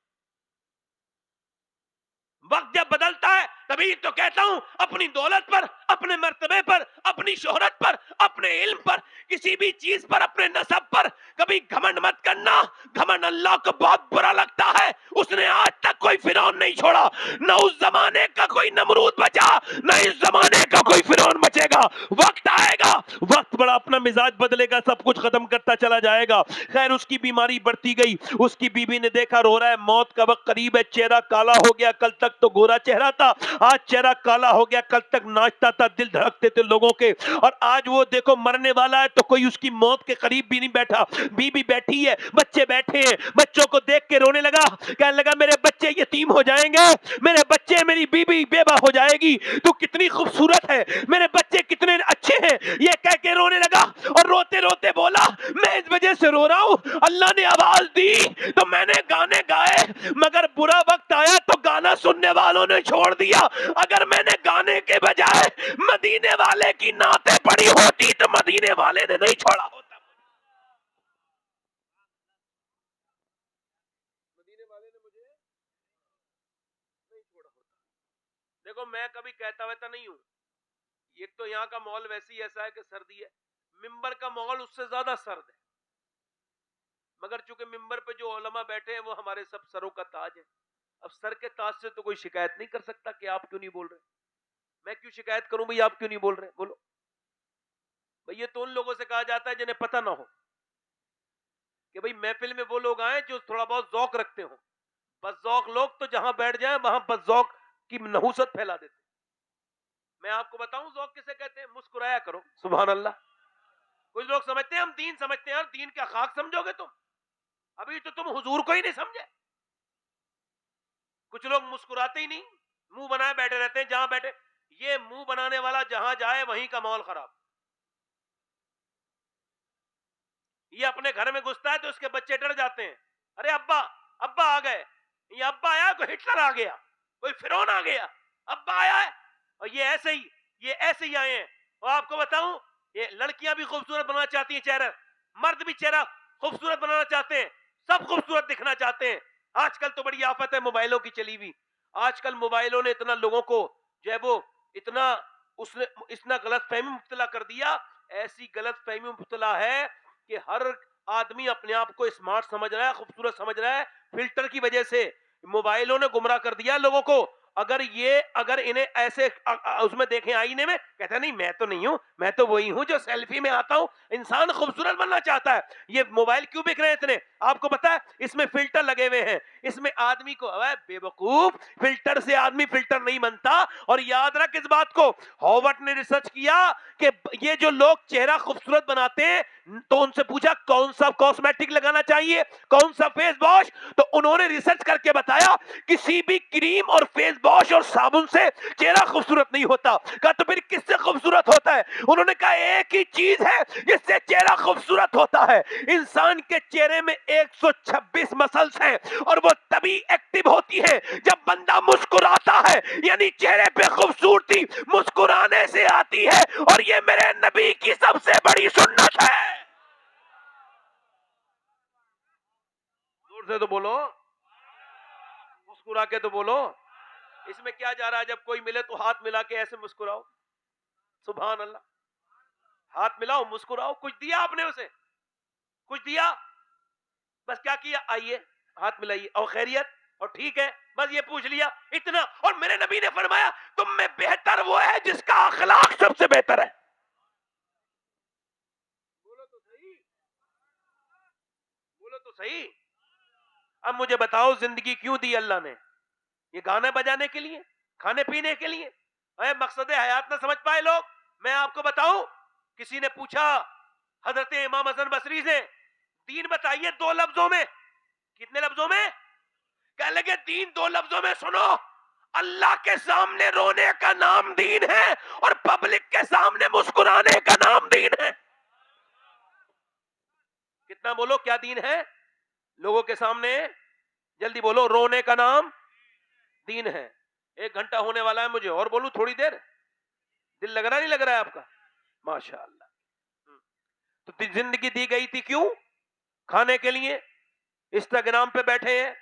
वक्त जब बदलता है तभी तो कहता हूं, अपनी दौलत पर, अपने मर्तबे पर, अपनी शोहरत पर, अपने इल्म पर, किसी भी चीज पर, अपने नसब पर कभी घमंड मत करना। घमंड अल्लाह को बहुत बुरा लगता है। उसने आज तक कोई फिरौन नहीं छोड़ा, न उस जमाने का कोई नमरूद बचा, न इस जमाने का कोई फिरौन बचेगा। वक्त आएगा, वक्त बड़ा अपना मिजाज बदलेगा, सब कुछ खत्म करता चला जाएगा। खैर उसकी बीमारी बढ़ती गई, उसकी बीवी ने देखा रो रहा है, मौत का वक्त करीब है, चेहरा काला हो गया, कल तक तो गोरा चेहरा था, आज चेहरा काला हो गया, कल तक नाचता था, दिल धड़कते थे लोगों के, और आज वो देखो मरने वाला है, तो कोई उसकी मौत के करीब भी नहीं बैठा। बीबी बैठी है, बच्चे बैठे हैं, बच्चों को देख के रोने लगा, कहने लगा मेरे बच्चे यतीम हो जाएंगे, मेरे बच्चे, मेरी बीबी बेवा हो जाएगी, तू कितनी खूबसूरत है, मेरे बच्चे कितने अच्छे हैं, ये कह के रोने लगा। और रोते रोते बोला, मैं इस वजह से रो रहा हूं, अल्लाह ने आवाज दी तो मैंने गाने गाए, मगर बुरा वक्त आया तो गाना सुनने वालों ने छोड़ दिया। अगर मैंने गाने के बजाय मदीने वाले की नाते पड़ी होती तो मदीने वाले ने नहीं छोड़ा होता। मदीने वाले ने मुझे नहीं छोड़ा होता। देखो मैं कभी कहता वैसा नहीं हूं, एक तो यहाँ का माहौल वैसे ही ऐसा है कि सर्दी है, मिंबर का माहौल उससे ज्यादा सर्द है, मगर चूंकि मिंबर पे जो उलमा बैठे हैं वो हमारे सब सरों का ताज है। अब सर के ताज से तो कोई शिकायत नहीं कर सकता कि आप क्यों नहीं बोल रहे। मैं क्यों शिकायत करूं भाई, आप क्यों नहीं बोल रहे, बोलो भाई। ये तो उन लोगों से कहा जाता है जिन्हें पता ना हो कि भाई महफिल में वो लोग आए जो थोड़ा बहुत जौक रखते हो। बज़ौक लोग तो जहां बैठ जाए वहां बज़ौक की नहूसत फैला देते। मैं आपको बताऊं जौक किसे कहते हैं? मुस्कुराया करो, सुभान अल्लाह। कुछ लोग समझते हैं हम दीन समझते हैं, दीन क्या खाक समझोगे तुम? अभी तो तुम हुजूर को ही नहीं समझे। कुछ लोग मुस्कुराते ही नहीं, मुंह बनाए बैठे रहते हैं जहां बैठे। ये मुंह बनाने वाला जहां जाए वहीं का माहौल खराब। ये अपने घर में घुसता है तो उसके बच्चे डर जाते हैं, अरे अब्बा, अब्बा आ गए। ये अब्बा आया कोई हिटलर आ गया, कोई फिरौन आ गया, अब्बा आया है। और ये ऐसे ही आए हैं। और आपको बताऊं, ये लड़कियां भी खूबसूरत बनाना चाहती हैं चेहरा, मर्द भी चेहरा खूबसूरत बनाना चाहते हैं, सब खूबसूरत दिखना चाहते हैं। आजकल तो बड़ी आफत है मोबाइलों की चली हुई। आजकल मोबाइलों ने इतना लोगों को जो है वो इतना उसने इतना गलत फहमी मुब्तला कर दिया, ऐसी गलत फहमी मुब्तला है कि हर आदमी अपने आप को स्मार्ट समझ रहा है, खूबसूरत समझ रहा है। फिल्टर की वजह से मोबाइलों ने गुमराह कर दिया लोगों को। अगर इन्हें ऐसे उसमें देखें आईने में, कहता नहीं मैं तो नहीं हूं, मैं तो वही हूं जो सेल्फी में आता हूं। इंसान खूबसूरत बनना चाहता है। ये मोबाइल क्यों बिक रहे हैं इतने? आपको पता है इसमें फिल्टर लगे हुए हैं, इसमें आदमी को, अरे बेवकूफ, फिल्टर से आदमी फिल्टर नहीं बनता। और याद रख इस बात को, हॉवर्ड ने रिसर्च किया कि ये जो लोग चेहरा खूबसूरत बनाते हैं, तो उनसे पूछा कौन सा कॉस्मेटिक लगाना चाहिए, कौन सा फेस वॉश, तो उन्होंने रिसर्च करके बताया किसी भी क्रीम और फेस वॉश और साबुन से चेहरा खूबसूरत नहीं होता। कहा तो फिर किससे खूबसूरत होता है? उन्होंने कहा एक ही चीज है जिससे चेहरा खूबसूरत होता है। इंसान के चेहरे में 126 मसल्स हैं और वो तभी एक्टिव होती है जब बंदा मुस्कुराता है, यानी चेहरे पे खूबसूरती मुस्कुराने से आती है। और ये मेरे नबी की सबसे बड़ी सुन्नत है। जोर से तो बोलो, मुस्कुरा के तो बोलो। इसमें क्या जा रहा है? जब कोई मिले तो हाथ मिला के ऐसे मुस्कुराओ, सुभान अल्लाह। हाथ मिलाओ, मुस्कुराओ। कुछ दिया आपने उसे? कुछ दिया? बस क्या किया? आइए हाथ मिलाइए और खैरियत और ठीक है, बस ये पूछ लिया, इतना। और मेरे नबी ने फरमाया तुम में बेहतर वो है जिसका अखलाक सबसे बेहतर है। बोलो तो सही, बोलो तो सही। अब मुझे बताओ जिंदगी क्यों दी अल्लाह ने? ये गाने बजाने के लिए, खाने पीने के लिए? मकसद हयात ना समझ पाए लोग। मैं आपको बताऊं, किसी ने पूछा हजरत इमाम हसन बसरी से, दीन बताइए 2 लफ्जों में। कितने लफ्जों में? कह लगे दीन 2 लफ्जों में सुनो, अल्लाह के सामने रोने का नाम दीन है और पब्लिक के सामने मुस्कुराने का नाम दीन है। कितना बोलो, क्या दीन है? लोगों के सामने जल्दी बोलो, रोने का नाम दीन है। 1 घंटा होने वाला है, मुझे और बोलूं थोड़ी देर? दिल लग रहा नहीं लग रहा है आपका? माशाअल्लाह। तो जिंदगी दी गई थी क्यों? खाने के लिए। इंस्टाग्राम पे बैठे हैं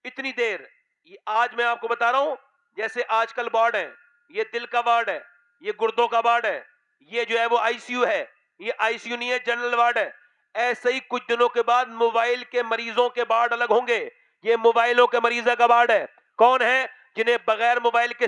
इतनी देर। ये आज मैं आपको बता रहा हूं, जैसे आजकल वार्ड है, ये दिल का वार्ड है, ये गुर्दों का वार्ड है, ये जो है वो आईसीयू है, ये आईसीयू नहीं है, जनरल वार्ड है। ऐसे ही कुछ दिनों के बाद मोबाइल के मरीजों के वार्ड अलग होंगे। ये मोबाइलों के मरीजों का वार्ड है। कौन है? जिन्हें बगैर मोबाइल के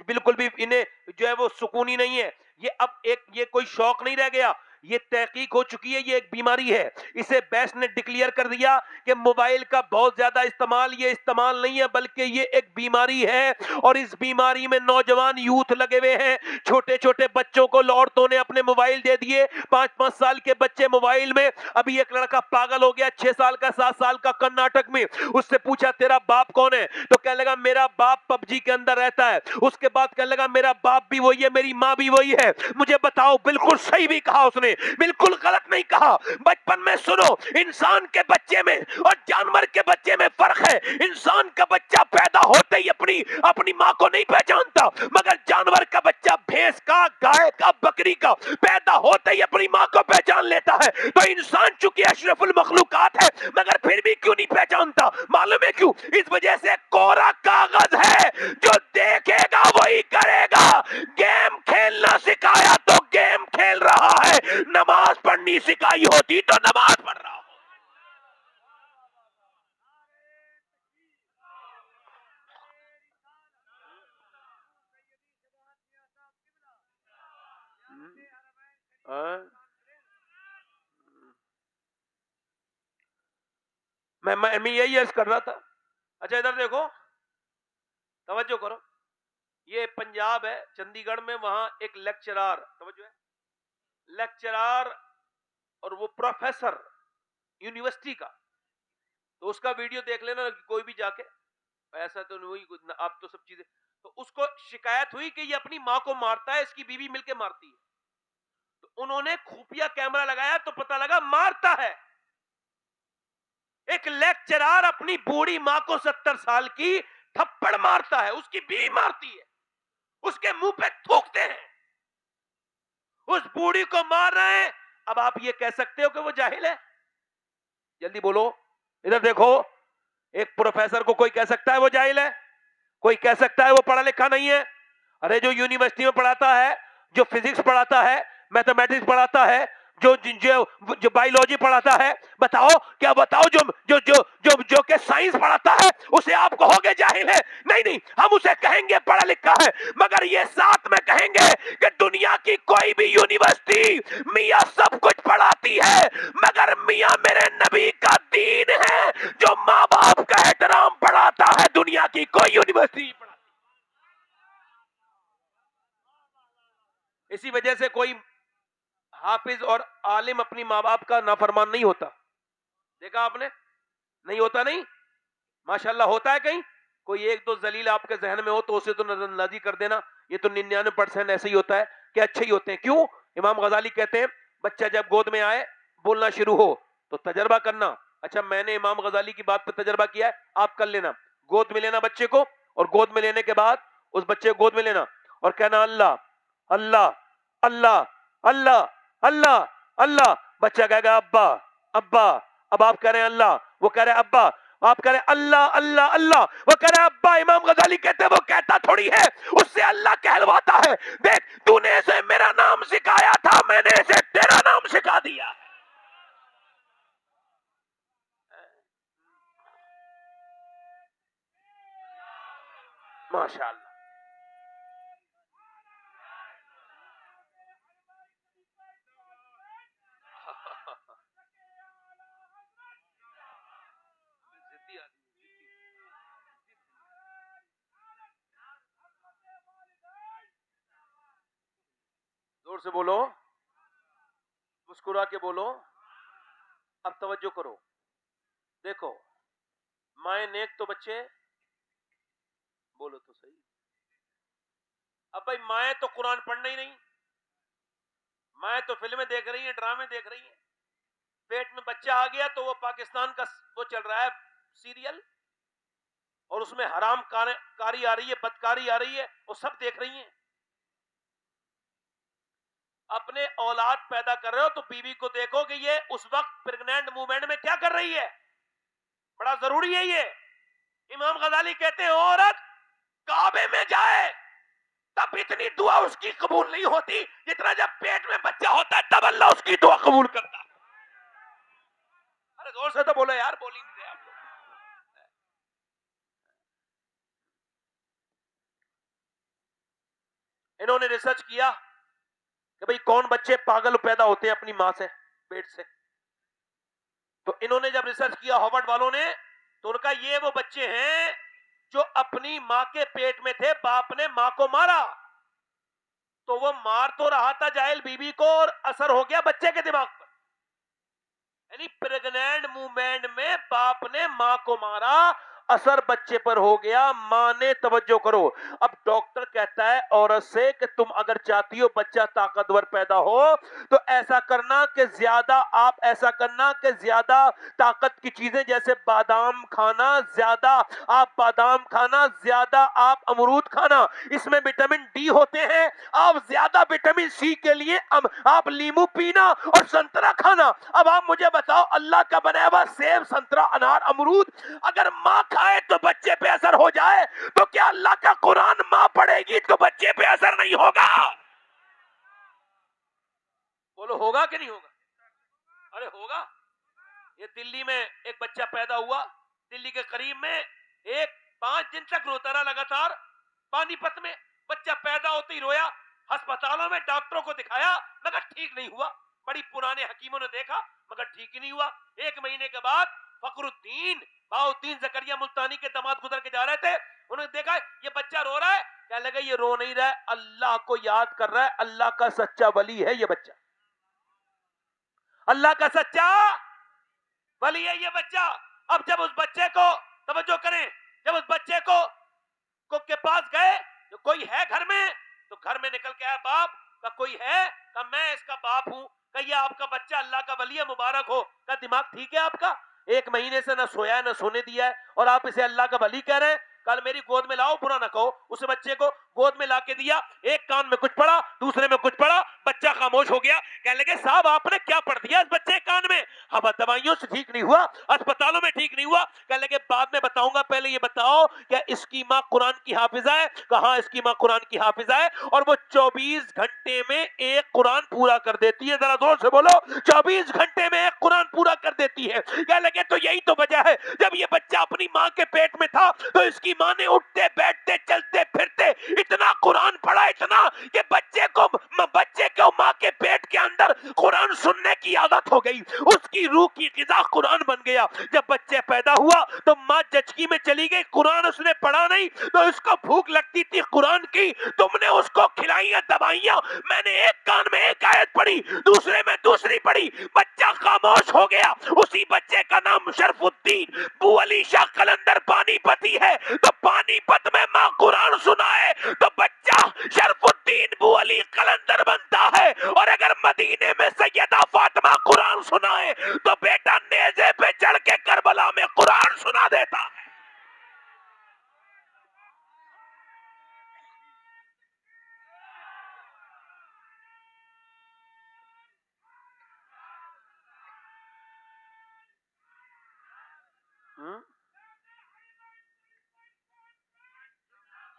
बिल्कुल भी इन्हें जो है वो सुकून ही नहीं है। ये अब एक ये कोई शौक नहीं रह गया, ये तहकीक हो चुकी है, ये एक बीमारी है। इसे बेस्ट ने डिक्लेयर कर दिया कि मोबाइल का बहुत ज्यादा इस्तेमाल ये इस्तेमाल नहीं है, बल्कि ये एक बीमारी है। और इस बीमारी में नौजवान यूथ लगे हुए हैं। छोटे छोटे बच्चों को औरतों ने अपने मोबाइल दे दिए, 5-5 साल के बच्चे मोबाइल में। अभी एक लड़का पागल हो गया 6 साल का, 7 साल का, कर्नाटक में। उससे पूछा तेरा बाप कौन है? तो कहने लगा मेरा बाप पबजी के अंदर रहता है। उसके बाद कहने लगा मेरा बाप भी वही है, मेरी माँ भी वही है। मुझे बताओ, बिल्कुल सही भी कहा उसने, बिल्कुल गलत नहीं कहा। बचपन में सुनो, इंसान के बच्चे में और जानवर के बच्चे में फर्क है। इंसान का बच्चा पैदा होते ही अपनी माँ को नहीं पहचानता, मगर जानवर का बच्चा भैंस का, गाय का, बकरी का पैदा होते ही अपनी माँ को पहचान लेता है। तो इंसान चूंकि अशरफुल मखलूकात है, मगर फिर भी क्यों नहीं पहचानता? मालूम है क्यों? इस वजह से कोरा कागज है, जो देखेगा वही करेगा। गेम खेलना सिखाया तो गेम खेल रहा है, नमाज पढ़नी सिखाई होती तो नमाज पढ़ रहा हो। मैं यही अर्ज कर रहा था। अच्छा इधर देखो, तवज्जो करो। ये पंजाब है, चंडीगढ़ में, वहां एक लेक्चरार, तवज्जो है, लेक्चरार और वो प्रोफेसर यूनिवर्सिटी का। तो उसका वीडियो देख लेना कोई भी जाके, ऐसा तो नहीं हुई आप तो सब चीजें। तो उसको शिकायत हुई कि ये अपनी माँ को मारता है, इसकी बीवी मिलके मारती है। तो उन्होंने खुफिया कैमरा लगाया तो पता लगा मारता है। एक लेक्चरार अपनी बूढ़ी माँ को 70 साल की थप्पड़ मारता है, उसकी बीवी मारती है, उसके मुंह पे थूकते हैं, उस बूढ़ी को मार रहे हैं। अब आप ये कह सकते हो कि वो जाहिल है? जल्दी बोलो। इधर देखो, एक प्रोफेसर को कोई कह सकता है वो जाहिल है? कोई कह सकता है वो पढ़ा लिखा नहीं है? अरे जो यूनिवर्सिटी में पढ़ाता है, जो फिजिक्स पढ़ाता है, मैथमेटिक्स पढ़ाता है, जो जो जो बायोलॉजी पढ़ाता है, बताओ क्या, बताओ जो जो जो जो जो के साइंस पढ़ाता है, उसे आप कहोगे जाहिल है? नहीं नहीं, हम उसे कहेंगे पढ़ा लिखा है। मगर ये साथ में कहेंगे कि दुनिया की कोई भी यूनिवर्सिटी मियां सब कुछ पढ़ाती है, मगर मियां मेरे नबी का दीन है जो माँ बाप का एहतराम पढ़ाता है, दुनिया की कोई यूनिवर्सिटी नहीं पढ़ाती। इसी वजह से कोई हाफिज और आलिम अपनी माँ बाप का नाफरमान नहीं होता। देखा आपने? नहीं होता। नहीं, माशाल्लाह होता है। कहीं कोई 1-2 जलील आपके जहन में हो तो उसे तो नजरअंदाजी कर देना। ये तो 99% ऐसे ही होता है कि अच्छे ही होते हैं। क्यों? इमाम गजाली कहते हैं बच्चा जब गोद में आए, बोलना शुरू हो तो तजर्बा करना। अच्छा, मैंने इमाम गजाली की बात पर तजर्बा किया है, आप कर लेना। गोद में लेना बच्चे को, और गोद में लेने के बाद उस बच्चे को गोद में लेना और कहना अल्लाह अल्लाह अल्लाह अल्लाह अल्लाह अल्लाह। बच्चा कहेगा अब्बा अब्बा। अब आप कह रहे हैं अल्लाह, वो कह रहे हैं अब्बा, आप कह रहे हैं अल्लाह अल्लाह अल्लाह, वो कह रहे हैं अब्बा। इमाम गजाली कहते हैं वो कहता थोड़ी है, उससे अल्लाह कहलवाता है। देख, तूने इसे मेरा नाम सिखाया था, मैंने इसे तेरा नाम सिखा दिया। माशाअल्लाह। जोर से बोलो। मुस्कुरा के बोलो। अब तवज्जो करो, देखो, माए नेक तो बच्चे, बोलो तो सही। अब भाई माए तो कुरान पढ़ना ही नहीं, माए तो फिल्में देख रही हैं, ड्रामे देख रही हैं। पेट में बच्चा आ गया तो वो पाकिस्तान का वो चल रहा है सीरियल, और उसमें हराम कारी आ रही है, बदकारी आ रही है, वो सब देख रही हैं। अपने औलाद पैदा कर रहे हो तो बीवी को देखो कि ये उस वक्त प्रेग्नेंट मूवमेंट में क्या कर रही है, बड़ा जरूरी है ये। इमाम गजाली कहते हैं औरत काबे में जाए तब इतनी दुआ उसकी कबूल नहीं होती जितना जब पेट में बच्चा होता है तब अल्लाह उसकी दुआ कबूल करता है। अरे जोर से तो बोलो यार, बोल ही नहीं रहे आप लोग। इन्होंने रिसर्च किया कि भाई कौन बच्चे पागल पैदा होते हैं अपनी मां से, पेट से। तो इन्होंने जब रिसर्च किया हार्वर्ड वालों ने, तो उनका ये वो बच्चे हैं जो अपनी मां के पेट में थे, बाप ने मां को मारा तो वो मार तो रहा था जाहिल बीबी को, और असर हो गया बच्चे के दिमाग पर। यानी प्रेग्नेंट मूवमेंट में बाप ने मां को मारा, असर बच्चे पर हो गया, मां ने। तवज्जो करो, अब डॉक्टर कहता है औरत से कि तुम अगर चाहती हो बच्चा ताकतवर पैदा हो तो ऐसा करना कि ज्यादा ताकत की चीजें जैसे बादाम खाना, ज्यादा आप बादाम खाना, ज्यादा आप अमरूद खाना, इसमें विटामिन डी होते हैं। आप ज्यादा विटामिन सी के लिए आप लीमू पीना और संतरा खाना। अब आप मुझे बताओ, अल्लाह का बनाया हुआ सेब, संतरा, अनार, अमरूद अगर मां खाए तो बच्चे पे असर हो जाए, तो क्या अल्लाह का कुरान मां पढ़ेगी तो बच्चे पे असर नहीं होगा? बोलो होगा कि नहीं होगा? अरे होगा। ये दिल्ली में एक बच्चा पैदा हुआ, दिल्ली के करीब में, एक 5 दिन तक रोता रहा लगातार पानीपत में। बच्चा पैदा होते ही रोया, अस्पतालों में डॉक्टरों को दिखाया मगर ठीक नहीं हुआ, बड़ी पुराने हकीमों ने देखा मगर ठीक ही नहीं हुआ। 1 महीने के बाद फखरुद्दीन बाउद्दीन जकरिया मुल्तानी के दामाद गुजर के जा रहे थे, उन्होंने देखा ये बच्चा रो रहा है, क्या लगा ये रो नहीं रहा है, अल्लाह को याद कर रहा है, अल्लाह का सच्चा वली है ये बच्चा, अल्लाह का सच्चा वली है ये बच्चा। अब जब उस बच्चे को, तवज्जो करें, जब उस बच्चे को के पास गए, तो कोई है घर में, तो घर में निकल के आया बाप का, कोई है का मैं इसका बाप हूं, का ये आपका बच्चा अल्लाह का वली है, मुबारक हो। का दिमाग ठीक है आपका? 1 महीने से ना सोया है ना सोने दिया है और आप इसे अल्लाह का वली कह रहे हैं। कल मेरी गोद में लाओ, बुरा ना कहो। उस बच्चे को गोद में लाके दिया, एक कान में कुछ पढ़ा, दूसरे में कुछ पढ़ा, बच्चा खामोश हो गया। कहने लगे साहब आपने क्या पढ़ दिया इस बच्चे के कान में? हम दवाइयों से ठीक नहीं हुआ, अस्पतालों में ठीक नहीं हुआ। कहने लगे बाद में बताऊंगा, पहले ये बताओ क्या इसकी माँ कुरान की हाफिजा है? कहा इसकी माँ कुरान की हाफिजा है और वो 24 घंटे में एक कुरान पूरा कर देती है। जरा जोर से बोलो, 24 घंटे में एक कुरान पूरा कर देती है। कहने लगे तो यही तो वजह है, जब ये बच्चा अपनी माँ के पेट में था तो इसकी माँ ने उठते बैठते चलते फिरते इतना कुरान पढ़ा, इतना कि बच्चे को माँ के पेट के अंदर कुरान सुनने की आदत हो गई, उसकी रूह की ग़िज़ा कुरान बन गया। जब बच्चे पैदा हुआ तो माँ जचकी में चली गई, कुरान उसने पढ़ा नहीं, तो उसको भूख लगती थी कुरान की, तुमने उसको खिलाई है दवाइयां। मैंने एक कान में एक आयत पढ़ी, दूसरे में दूसरी पढ़ी, बच्चा खामोश हो गया। उसी बच्चे का नाम शरफुद्दीन बू अली शाह कलंदर पानीपती है। तो पानीपत में माँ कुरान सुनाए तो बच्चा शरफुद्दीन बू अली कलंदर बनता है, और अगर मदीने में सैयदा फातिमा कुरान सुनाए तो बेटा नेज़े पे चढ़ के करबला में कुरान सुना देता है।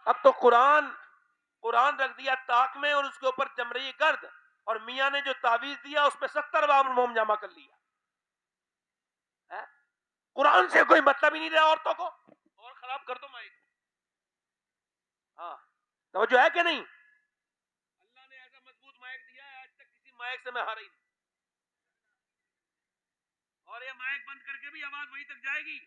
अब तो कुरान रख दिया ताक में और उसके ऊपर जम रही गर्द, और मियां ने जो तावीज दिया उसमें 70 बार मोम जमा कर लिया है? कुरान से कोई मतलब ही नहीं रहा औरतों को। और खराब कर दो माइक। हाँ, तो जो है कि नहीं, अल्लाह ने ऐसा मजबूत माइक दिया है, आज तक किसी माइक से मैं हारा ही नहीं। और ये माइक बंद करके भी आवाज वहीं तक जाएगी।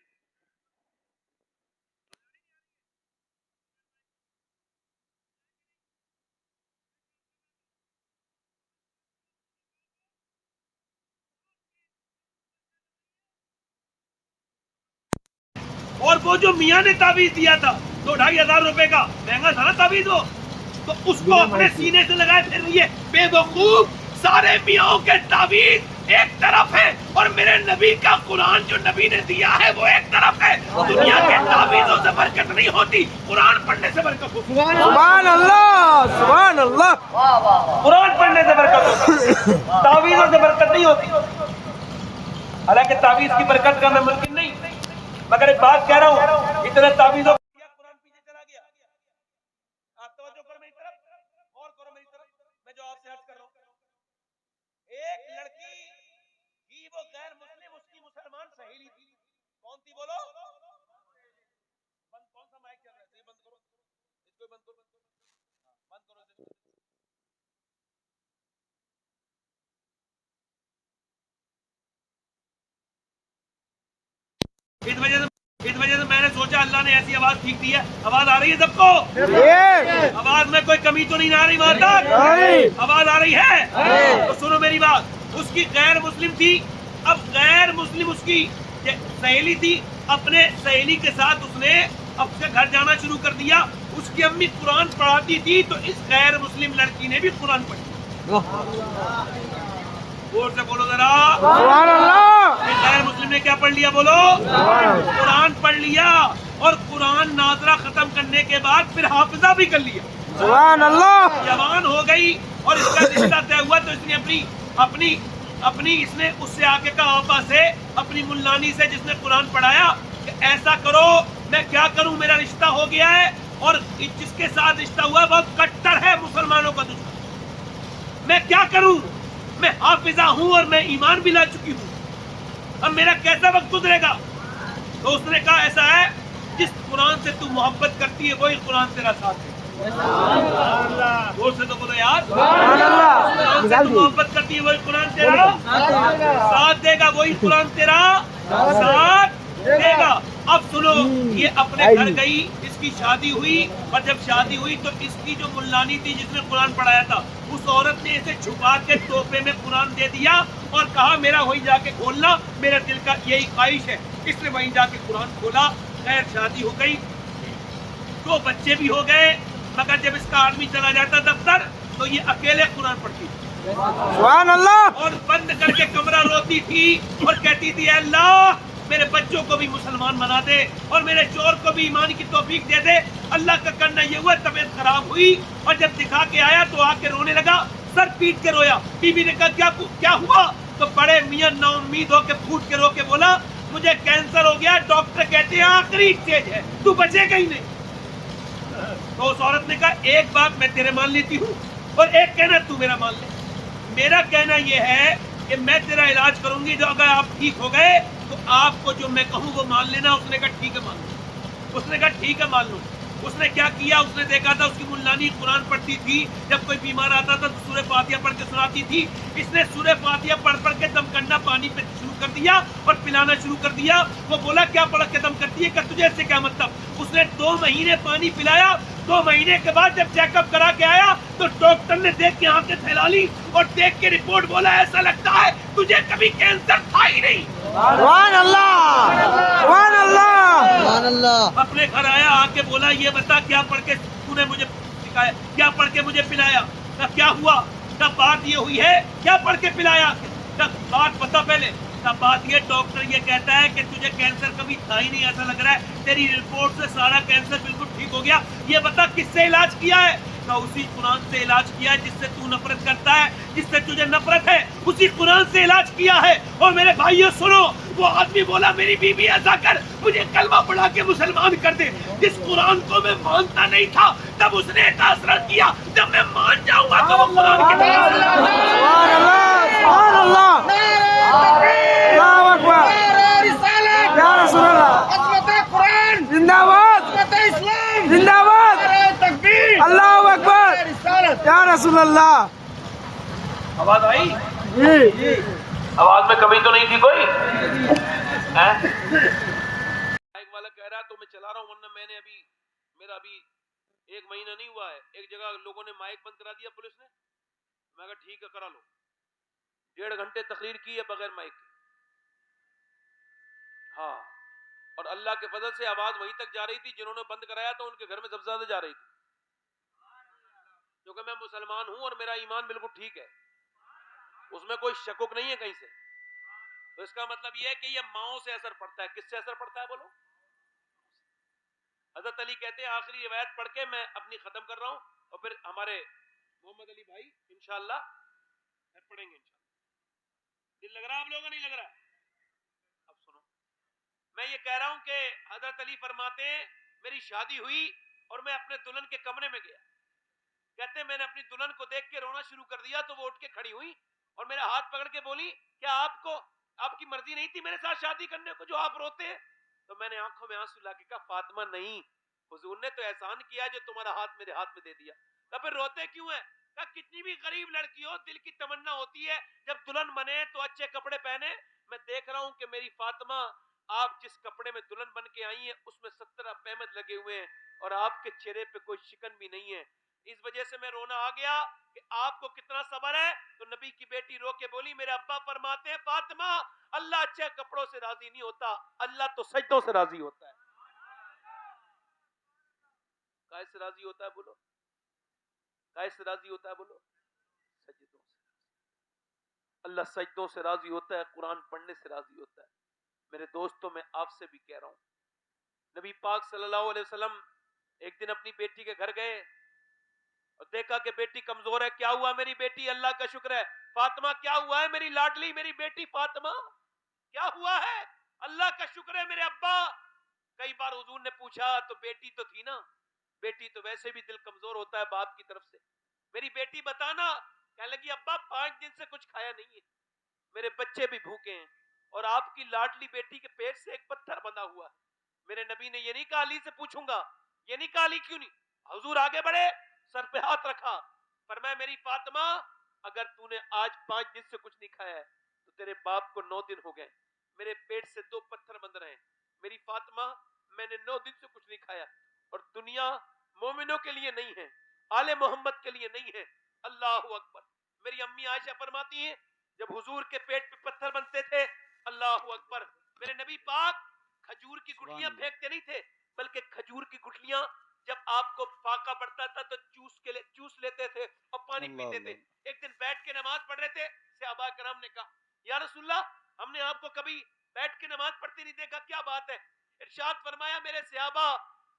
और वो जो मियाँ ने ताबीज दिया था 2-2,500 रुपए का, महंगा था ना ताबीज वो, तो उसको अपने सीने से लगाए फिर रही है। बेवकूफ, सारे मियाँ के ताबीज एक तरफ है और मेरे नबी का कुरान जो नबी ने दिया है वो एक तरफ है। दुनिया के ताबीजों से बरकत नहीं होती, कुरान पढ़ने से बरकत होती। सुभान अल्लाह, सुभान अल्लाह। कुरान पढ़ने से बरकत होती, ताबीजों से बरकत नहीं होती। हालांकि ताबीज की बरकत का मैं मुमकिन नहीं, मगर एक बात कह रहा हूँ, इतना ताबीजों कुरान पीछे चला गया। आप तवज्जो करो मेरी तरफ, और करो मेरी तरफ, मैं जो आपसे अर्ज कर रहा हूँ। एक लड़की ही वो गैर मुस्लिम, उसकी मुसलमान सहेली थी। कौन थी बोलो? बंद, कौन सा माइक चल रहा है? ये बंद करो, इसको बंद करो, बंद करो इसको। इस वजह से मैंने सोचा अल्लाह ने ऐसी आवाज ठीक दी है। आवाज आ रही है सबको? आवाज में कोई कमी तो नहीं आ रही? वहां तक आवाज आ रही है? तो सुनो मेरी बात। उसकी गैर मुस्लिम थी, अब गैर मुस्लिम उसकी सहेली थी। अपने सहेली के साथ उसने अपने घर जाना शुरू कर दिया। उसकी अम्मी कुरान पढ़ाती थी तो इस गैर मुस्लिम लड़की ने भी कुरान पढ़ी। जोर से बोलो जरा, सुभान अल्लाह। गैर मुस्लिम ने क्या पढ़ लिया बोलो? कुरान पढ़ लिया। और कुरान नाजरा खत्म करने के बाद फिर हाफिजा भी कर लिया। सुभान अल्लाह। जवान हो गई और इसका रिश्ता तय हुआ तो इसने अपनी इसने उससे आके कहा, आपा से, अपनी मुल्लानी से जिसने कुरान पढ़ाया, कि ऐसा करो, मैं क्या करूं, मेरा रिश्ता हो गया है और जिसके साथ रिश्ता हुआ बहुत कट्टर है, मुसलमानों का दुश्मन। मैं क्या करूं? मैं हाफिजा हूं और मैं ईमान भी ला चुकी हूं, अब मेरा कैसा वक्त गुजरेगा? तो उसने कहा, ऐसा है, जिस कुरान से तू मोहब्बत करती है वही कुरान तेरा साथ है। जोर से तो बोलो यार, कुरान से तू मोहब्बत करती है वही कुरान तेरा साथ देगा, वही कुरान तेरा साथ देगा। अब सुनो, ये अपने घर गई, इसकी शादी हुई, और जब शादी हुई तो इसकी जो मुल्लानी थी जिसने कुरान पढ़ाया था, उस औरत ने इसे छुपा के तोहफे में कुरान दे दिया और कहा, मेरा वही जाके खोलना, मेरे दिल का यही ख्वाहिश है। इसने वहीं जाके कुरान खोला। खैर शादी हो गई, 2 बच्चे भी हो गए, मगर जब इसका आदमी चला जाता दफ्तर तो ये अकेले कुरान पढ़ती थी। सुभान अल्लाह। और बंद करके कमरा रोती थी और कहती थी, अल्लाह मेरे बच्चों को भी मुसलमान बना दे और मेरे चोर को भी ईमान की तौफीक दे दे। अल्लाह का करना ये हुआ, तबीयत खराब हुई और जब दिखा के आया तो आके रोने लगा, सर पीट के रोया। बीबी ने कहा, क्या हुआ? तो बड़े मियां नाउम्मीद होके फूट के रो के बोला, मुझे कैंसर हो गया, डॉक्टर कहते हैं आखिरी स्टेज है, तू बचेगा ही नहीं। तो उस औरत ने कहा, एक बात मैं तेरे मान लेती हूँ और एक कहना तू मेरा मान ले। मेरा कहना यह है कि मैं तेरा इलाज करूंगी, जो अगर आप ठीक हो गए तो आपको जो मैं कहूँ वो मान लेना। उसने कहा ठीक है मान लो। उसने कहा ठीक है मान लो। उसने क्या किया, उसने देखा था उसकी मुल्लानी कुरान पढ़ती थी, जब कोई बीमार आता था तो सूरह फातिहा पढ़ के सुनाती थी। इसने सूरह फातिहा पढ़ के दम करना पानी पे शुरू कर दिया और पिलाना शुरू कर दिया। वो बोला, क्या पढ़ के दम करती है? तुझे इससे क्या मतलब? उसने 2 महीने पानी पिलाया। 2 महीने के बाद जब चेकअप करा के आया तो डॉक्टर ने देख के आंखें फैला ली और देख के रिपोर्ट बोला, ऐसा लगता है तुझे कभी कैंसर था ही नहीं। सुभान अल्लाह, सुभान अल्लाह, सुभान अल्लाह। अपने घर आया, आके बोला, ये बता क्या पढ़ के तूने मुझे सिखाया, क्या पढ़ के मुझे पिलाया? ना क्या हुआ? ना बात ये हुई है, क्या पढ़ के पिलाया? ना बात बता पहले। ना बात ये, डॉक्टर ये कहता है कि तुझे कैंसर कभी था ही नहीं, ऐसा लग रहा है, तेरी रिपोर्ट से सारा कैंसर बिल्कुल ठीक हो गया। ये बता किससे इलाज किया है? ना उसी कुरान से इलाज किया है जिससे तू नफरत करता है, जिससे तुझे नफरत है, उसी कुरान से इलाज किया है। और मेरे भाइयों सुनो, वो आदमी बोला, मेरी बीवी ऐसा कर, मुझे कलमा पढ़ा के मुसलमान कर दे। जिस कुरान को मैं मानता नहीं था तब उसने असर किया, जब मैं मान जाऊंगा तो वो कुरान की तरफ से। सुभान अल्लाह, सुभान अल्लाह, अल्लाहू अकबर, या रसूल अल्लाह, जिंदाबाद, जिंदाबाद, अल्लाहू अकबर, या रसूल अल्लाह। आवाज आई? जी, आवाज में कमी तो नहीं थी कोई? माइक वाला कह रहा तो मैं चला रहा हूँ, वरना मेरा अभी 1 महीना नहीं हुआ है। एक जगह लोगों ने माइक बंद करा दिया पुलिस ने, मैं कहा ठीक है करा लो। 1.5 घंटे तकरीर की है बगैर माइक के। हाँ, और अल्लाह के फजल से आवाज वहीं तक जा रही थी, जिन्होंने बंद कराया तो उनके घर में सबसे ज्यादा जा रही थी, क्योंकि मैं मुसलमान हूं और मेरा ईमान बिल्कुल ठीक है, उसमें कोई शकुक नहीं है कहीं से। तो इसका मतलब यह है कि यह माओ से असर पड़ता है। किससे असर पड़ता है बोलो? हजरत अली कहते हैं, आखिरी रिवायत पढ़ के मैं अपनी खत्म कर रहा हूं, और फिर हमारे मोहम्मद अली भाई इंशाअल्लाह पढ़ेंगे इंशाअल्लाह। दिल लग रहा है आप लोगों का? नहीं लग रहा? अब सुनो, मैं ये कह रहा हूं कि हजरत अली फरमाते हैं, मेरी शादी हुई और मैं अपने दुल्हन के कमरे में गया। कहते हैं मैंने अपनी दुल्हन को देख के रोना शुरू कर दिया, तो वो उठ के खड़ी हुई और मेरा हाथ पकड़ के बोली, क्या आपको आपकी मर्जी नहीं थी मेरे साथ शादी करने को, जो आप रोते हैं? तो मैंने आंखों में आंसू लाके कहा, फातिमा नहीं, हुजूर ने तो एहसान किया जो तुम्हारा हाथ मेरे हाथ में दे दिया। कहा फिर रोते क्यों है? कहा कितनी भी गरीब लड़की हो, दिल की तमन्ना होती है जब दुल्हन बने तो अच्छे कपड़े पहने। मैं देख रहा हूं कि मेरी फातिमा, आप जिस कपड़े में दुल्हन बन के आई हैं उसमें 17 पैमद लगे हुए हैं और आपके चेहरे पे कोई शिकन भी नहीं है। इस वजह से मैं रोना आ गया कि आपको कितना सब्र है। तो नबी की बेटी रो के बोली, मेरे अब्बा फरमाते हैं, फातिमा अल्लाह अच्छे कपड़ों से राजी नहीं होता, अल्लाह तो सजदों से राजी होता है। काहे से राजी होता है बोलो? काहे से राजी होता है बोलो? सजदों से। अल्लाह सजदों से राजी होता है, कुरान पढ़ने से राजी होता है। मेरे दोस्तों, मैं आपसे भी कह रहा हूं, नबी पाक सल्लल्लाहु अलैहि वसल्लम एक दिन अपनी बेटी के घर गए और देखा कि बेटी कमजोर है। क्या हुआ मेरी बेटी? अल्लाह का शुक्र है। फातिमा क्या हुआ है मेरी लाडली, मेरी बेटी फातिमा क्या हुआ है? अल्लाह का शुक्र है मेरे अब्बा। कई बार हुजूर ने पूछा तो बेटी तो थी ना, बेटी तो वैसे भी दिल कमजोर होता है बाप की तरफ से। मेरी बेटी बताना। कहने लगी, अब्बा 5 दिन से कुछ खाया नहीं है, मेरे बच्चे भी भूखे हैं और आपकी लाडली बेटी के पेट से एक पत्थर बंधा हुआ है। मेरे नबी ने ये नहीं कहा अली से पूछूंगा, ये नहीं कहा अली क्यों नहीं। हुजूर आगे बढ़े, सर पे हाथ रखा, फरमाया मेरी फातिमा, अगर तूने आज 5 दिन से कुछ नहीं खाया है तो तेरे बाप को 9 दिन हो गए, मेरे पेट से 2 पत्थर बंध रहे हैं। मेरी फातिमा, मैंने 9 दिन से कुछ नहीं खाया और दुनिया मोमिनों के लिए नहीं है, आले मोहम्मद के लिए नहीं है। अल्लाह अकबर। मेरी अम्मी आयशा फरमाती हैं, जब हुजूर के पेट पे पत्थर बनते थे, अल्लाह अकबर, मेरे नबी पाक खजूर की गुठलियां फेंकते नहीं थे, बल्कि खजूर की गुठलियां जब आपको फाका पड़ता था तो चूस लेते थे और पानी पीते थे। एक दिन बैठ के नमाज पढ़ रहे थे, सहाबा कराम ने कहा, या रसूलल्लाह, हमने आपको कभी बैठ के नमाज पढ़ते नहीं देखा, क्या बात है? इरशाद फरमाया, मेरे सहाबा,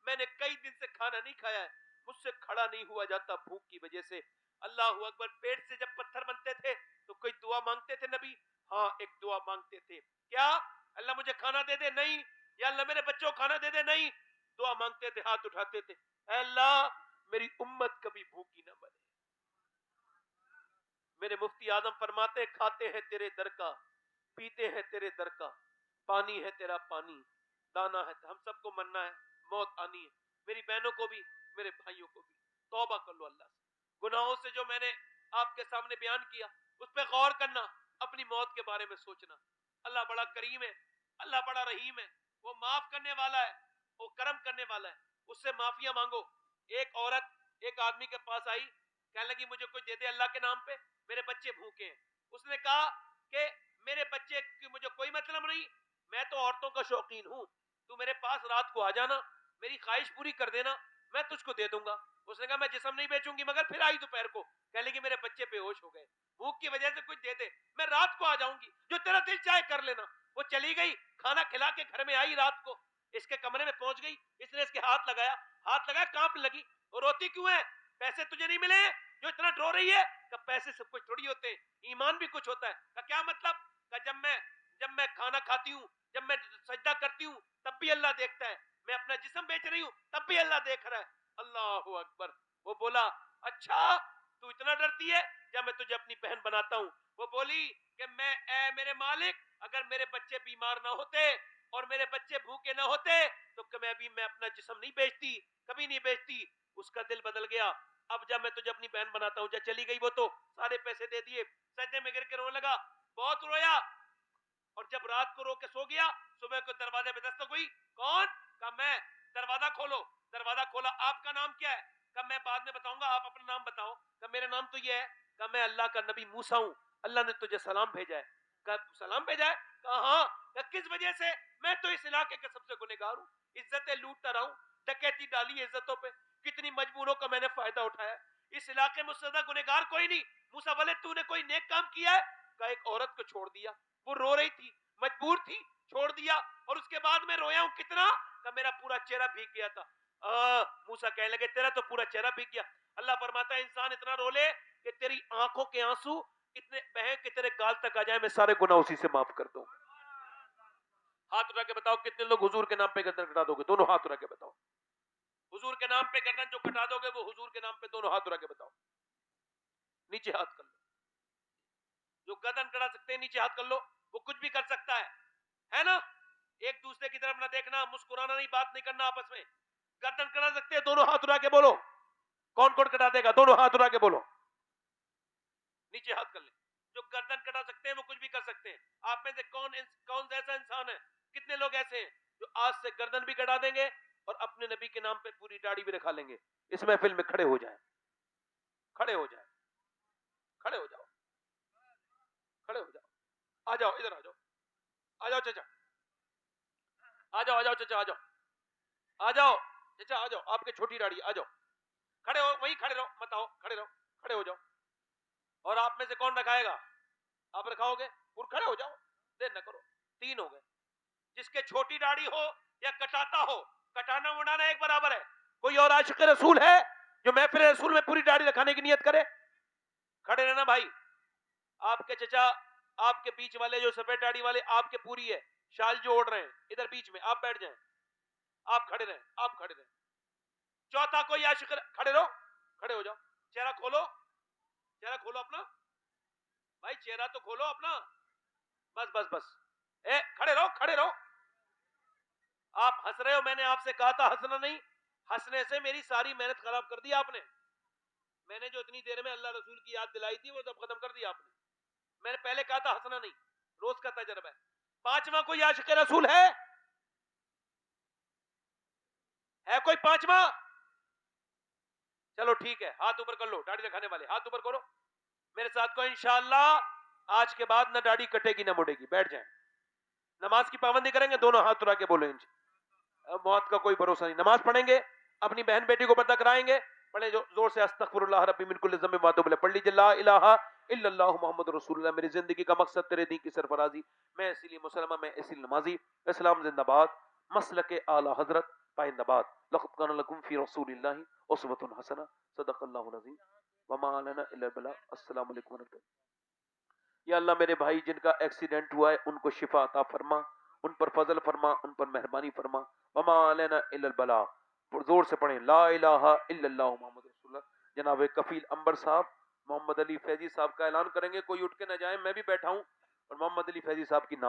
मैंने कई दिन से खाना नहीं खाया है, मुझसे खड़ा नहीं हुआ जाता भूख की वजह से। अल्लाह अकबर। पेट से जब पत्थर बनते थे तो कोई दुआ मांगते थे नबी? हाँ, एक दुआ मांगते थे, क्या? अल्लाह मुझे खाना दे दे? नहीं। या अल्लाह मेरे बच्चों को खाना दे दे? नहीं। दुआ मांगते थे, हाथ उठाते थे, अल्लाह मेरी उम्मत कभी भूखी ना मरे। मेरे मुफ्ती आजम फरमाते, खाते हैं तेरे दर का, पीते हैं तेरे दर का, पानी है तेरा पानी, दाना है, हम सबको मरना है, मौत आनी है, मेरी बहनों को भी, मेरे भाइयों को भी। तौबा कर लो अल्लाह से, गुनाहों से जो मैंने आपके सामने बयान किया उस पर गौर करना, अपनी मौत के बारे में सोचना। अल्लाह बड़ा करीम है, अल्लाह बड़ा रहीम है, वो माफ करने वाला है, वो करम करने वाला है, उससे माफिया मांगो। एक औरत एक आदमी के पास आई, कहने लगी मुझे कोई दे दे अल्लाह के नाम पे, मेरे बच्चे भूखे हैं। उसने कहा कि मेरे बच्चे की मुझे कोई मतलब नहीं, मैं तो औरतों का शौकीन हूं, तू मेरे पास रात को आ जाना, मेरी ख्वाहिश पूरी कर देना, मैं तुझको दे दूंगा। उसने कहा मैं जिस्म नहीं बेचूंगी, मगर फिर आई दोपहर को, कहने लगी मेरे बच्चे बेहोश हो गए, भूख की वजह से कुछ दे दे, मैं रात को आ जाऊंगी, जो तेरा दिल चाहे कर लेना। वो चली गई, खाना खिला के घर में आई, रात को इसके कमरे में पहुंच गई, इसने इसके हाथ लगाया, कांप लगी। वो रोती क्यों है? पैसे तुझे नहीं मिले जो इतना रो रही है? कि पैसे सब कुछ थोड़ी होते हैं, ईमान भी कुछ होता है। का क्या मतलब? का जब मैं खाना खाती हूँ, जब मैं सजदा करती हूँ, तब भी अल्लाह देखता है, मैं अपना जिस्म बेच रही हूँ तब भी अल्लाह देख रहा है। अल्लाह अकबर। वो बोला, अच्छा तू इतना डरती है, जब मैं तुझे अपनी बहन बनाता हूँ। वो बोली कि मेरे मालिक, अगर मेरे बच्चे बीमार ना होते और मेरे बच्चे भूखे ना होते तो मैं अपना जिस्म नहीं बेचती, कभी नहीं बेचती। उसका दिल बदल गया। अब जब मैं तुझे अपनी बहन बनाता हूँ, जब चली गई वो तो सारे पैसे दे दिए, सजदे में गिर के रोने लगा, बहुत रोया। और जब रात को रो के सो गया, सुबह को दरवाजे पे दस्तक हुई, कौन? कहा मैं। दरवाजा खोलो, दरवाजा खोला, आपका नाम क्या है? कहा मैं बाद में बताऊंगा, आप अपना नाम बताओ। कहा मेरा नाम तो ये है। कहा मैं अल्लाह का नबी मूसा हूं, अल्लाह ने तुझे सलाम भेजा है। कहा सलाम भेजा है? कहा हाँ। कि किस वजह से मैं तो इस इलाके का सबसे गुनहगार हूं, इज्जतें लूटता रहा हूं, डकैती डाली इज्जतों पे, कितनी मजबूरों का मैंने फायदा उठाया। इस इलाके में मुझसे ज्यादा गुनहगार कोई नहीं। मूसा बोले तूने कोई नेक काम किया है? का एक औरत को छोड़ दिया, वो रो रही थी, मजबूर थी, छोड़ दिया, और उसके बाद मैं रोया हूं कितना, का मेरा पूरा चेहरा भीग गया था। मूसा कहने लगे तेरा तो पूरा चेहरा भीग गया। अल्लाह फरमाता है इंसान इतना रोले कि तेरी आंखों के आंसू इतने बहे कि तेरे गाल तक आ जाए, मैं सारे गुनाह उसी से माफ कर दूं। हाथ उठा के बताओ कितने लोग हुजूर के नाम पे गर्दन कटा दोगे? दोनों हाथ उठा के बताओ। हुजूर के नाम पे गर्दन जो कटा दोगे वो हुजूर के नाम पे, दोनों हाथ उठा के बताओ। नीचे हाथ कर लो। जो गर्दन कटा सकते हैं नीचे हाथ कर लो, वो कुछ भी कर सकता है ना? एक दूसरे की तरफ ना देखना, मुस्कुराना नहीं, बात नहीं करना आपस में। गर्दन कटा सकते हैं, दोनों हाथ उठा के बोलो। कौन कौन कटा देगा? दोनों हाथ उठा के बोलो। नीचे हाथ कर ले। जो गर्दन कटा सकते हैं वो कुछ भी कर सकते हैं। आप में से कौन ऐसा इंसान है, कितने लोग ऐसे हैं जो आज से गर्दन भी कटा देंगे और अपने नबी के नाम पे पूरी दाढ़ी भी रखा लेंगे? इस महफिल में खड़े हो जाए, खड़े हो जाए, खड़े हो जाओ, खड़े हो जाओ। आ जाओ, इधर आ जाओ, आ जाओ चाचा, आ जाओ, आ जाओ चाचा, आ जाओ, आ जाओ चाचा, आ जाओ, आपके छोटी दाढ़ी, आ जाओ, खड़े हो, वहीं खड़े रहो, मत आओ, खड़े रहो, खड़े हो जाओ। और आप में से कौन रखाएगा? आप रखाओगे? खड़े हो जाओ, देर न करो। 3 हो गए। जिसके छोटी दाढ़ी हो या कटाता हो, कटाना उड़ाना एक बराबर है। कोई और आशिक रसूल है जो महफिल रसूल में पूरी दाढ़ी रखाने की नियत करे? खड़े रहना भाई। आपके चचा, आपके बीच वाले जो सफेद दाढ़ी वाले, आपके पूरी है, शाल जो ओढ़ रहे हैं, इधर बीच में आप बैठ जाएं, आप खड़े रहें, आप खड़े रहें। चौथा कोई आशिक, खड़े रहो, खड़े हो जाओ। चेहरा खोलो, चेहरा खोलो अपना भाई, चेहरा तो खोलो अपना। बस बस बस, खड़े रहो, खड़े रहो। आप हंस रहे हो, मैंने आपसे कहा था हंसना नहीं। हंसने से मेरी सारी मेहनत खराब कर दी आपने। मैंने जो इतनी देर में अल्लाह रसूल की याद दिलाई थी वो सब खत्म कर दिया आपने। मैंने पहले कहा था हंसना नहीं, रोज का तजर्बा है। 5वां कोई आशिक रसूल है कोई 5वां? चलो ठीक है, हाथ ऊपर कर लो, दाढ़ी रखाने वाले हाथ ऊपर करो मेरे साथ को। इंशाअल्लाह आज के बाद ना दाढ़ी कटेगी ना मुड़ेगी। बैठ जाए, नमाज की पाबंदी करेंगे, दोनों हाथ उठा के बोले। मौत का कोई भरोसा नहीं। नमाज पढ़ेंगे, अपनी बहन बेटी को पर्दा कराएंगे, पढ़े जो जोर से अस्तगफिरुल्लाह रब्बी मिन कुल्ली ज़म्बिन व अतूबु इलैह। पढ़ लीजिए ला इलाहा इल्लल्लाह मुहम्मद रसूलुल्लाह। मेरी जिंदगी का मकसद तेरे दीन की सरफराजी, मैं इसीलिए मुसलमान, मैं इसीलिए नमाजी। इस्लाम जिंदाबाद, मसलके आला हजरत पाइंदाबाद। लक़द काना लकुम फी रसूलिल्लाहि उस्वतुन हसना। सदक़ल्लाहुल अज़ीम व मा अलैना इल्लल बलाग। अस्सलामु अलैकुम व रहमतुल्लाह। या अल्लाह मेरे भाई जिनका एक्सीडेंट हुआ है उनको शिफा अता फरमा, उन पर फजल फरमा, उन पर मेहरबानी फरमा। वमा अलैना इल्लल बलाग। जोर से पढ़ें ला इलाहा इल्लल्लाह मुहम्मद रसूलुल्लाह। जनाब कफील अंबर साहब मोहम्मद अली फैजी साहब का ऐलान करेंगे, कोई उठ के न जाए, मैं भी बैठा हूं, और मोहम्मद अली फैजी साहब की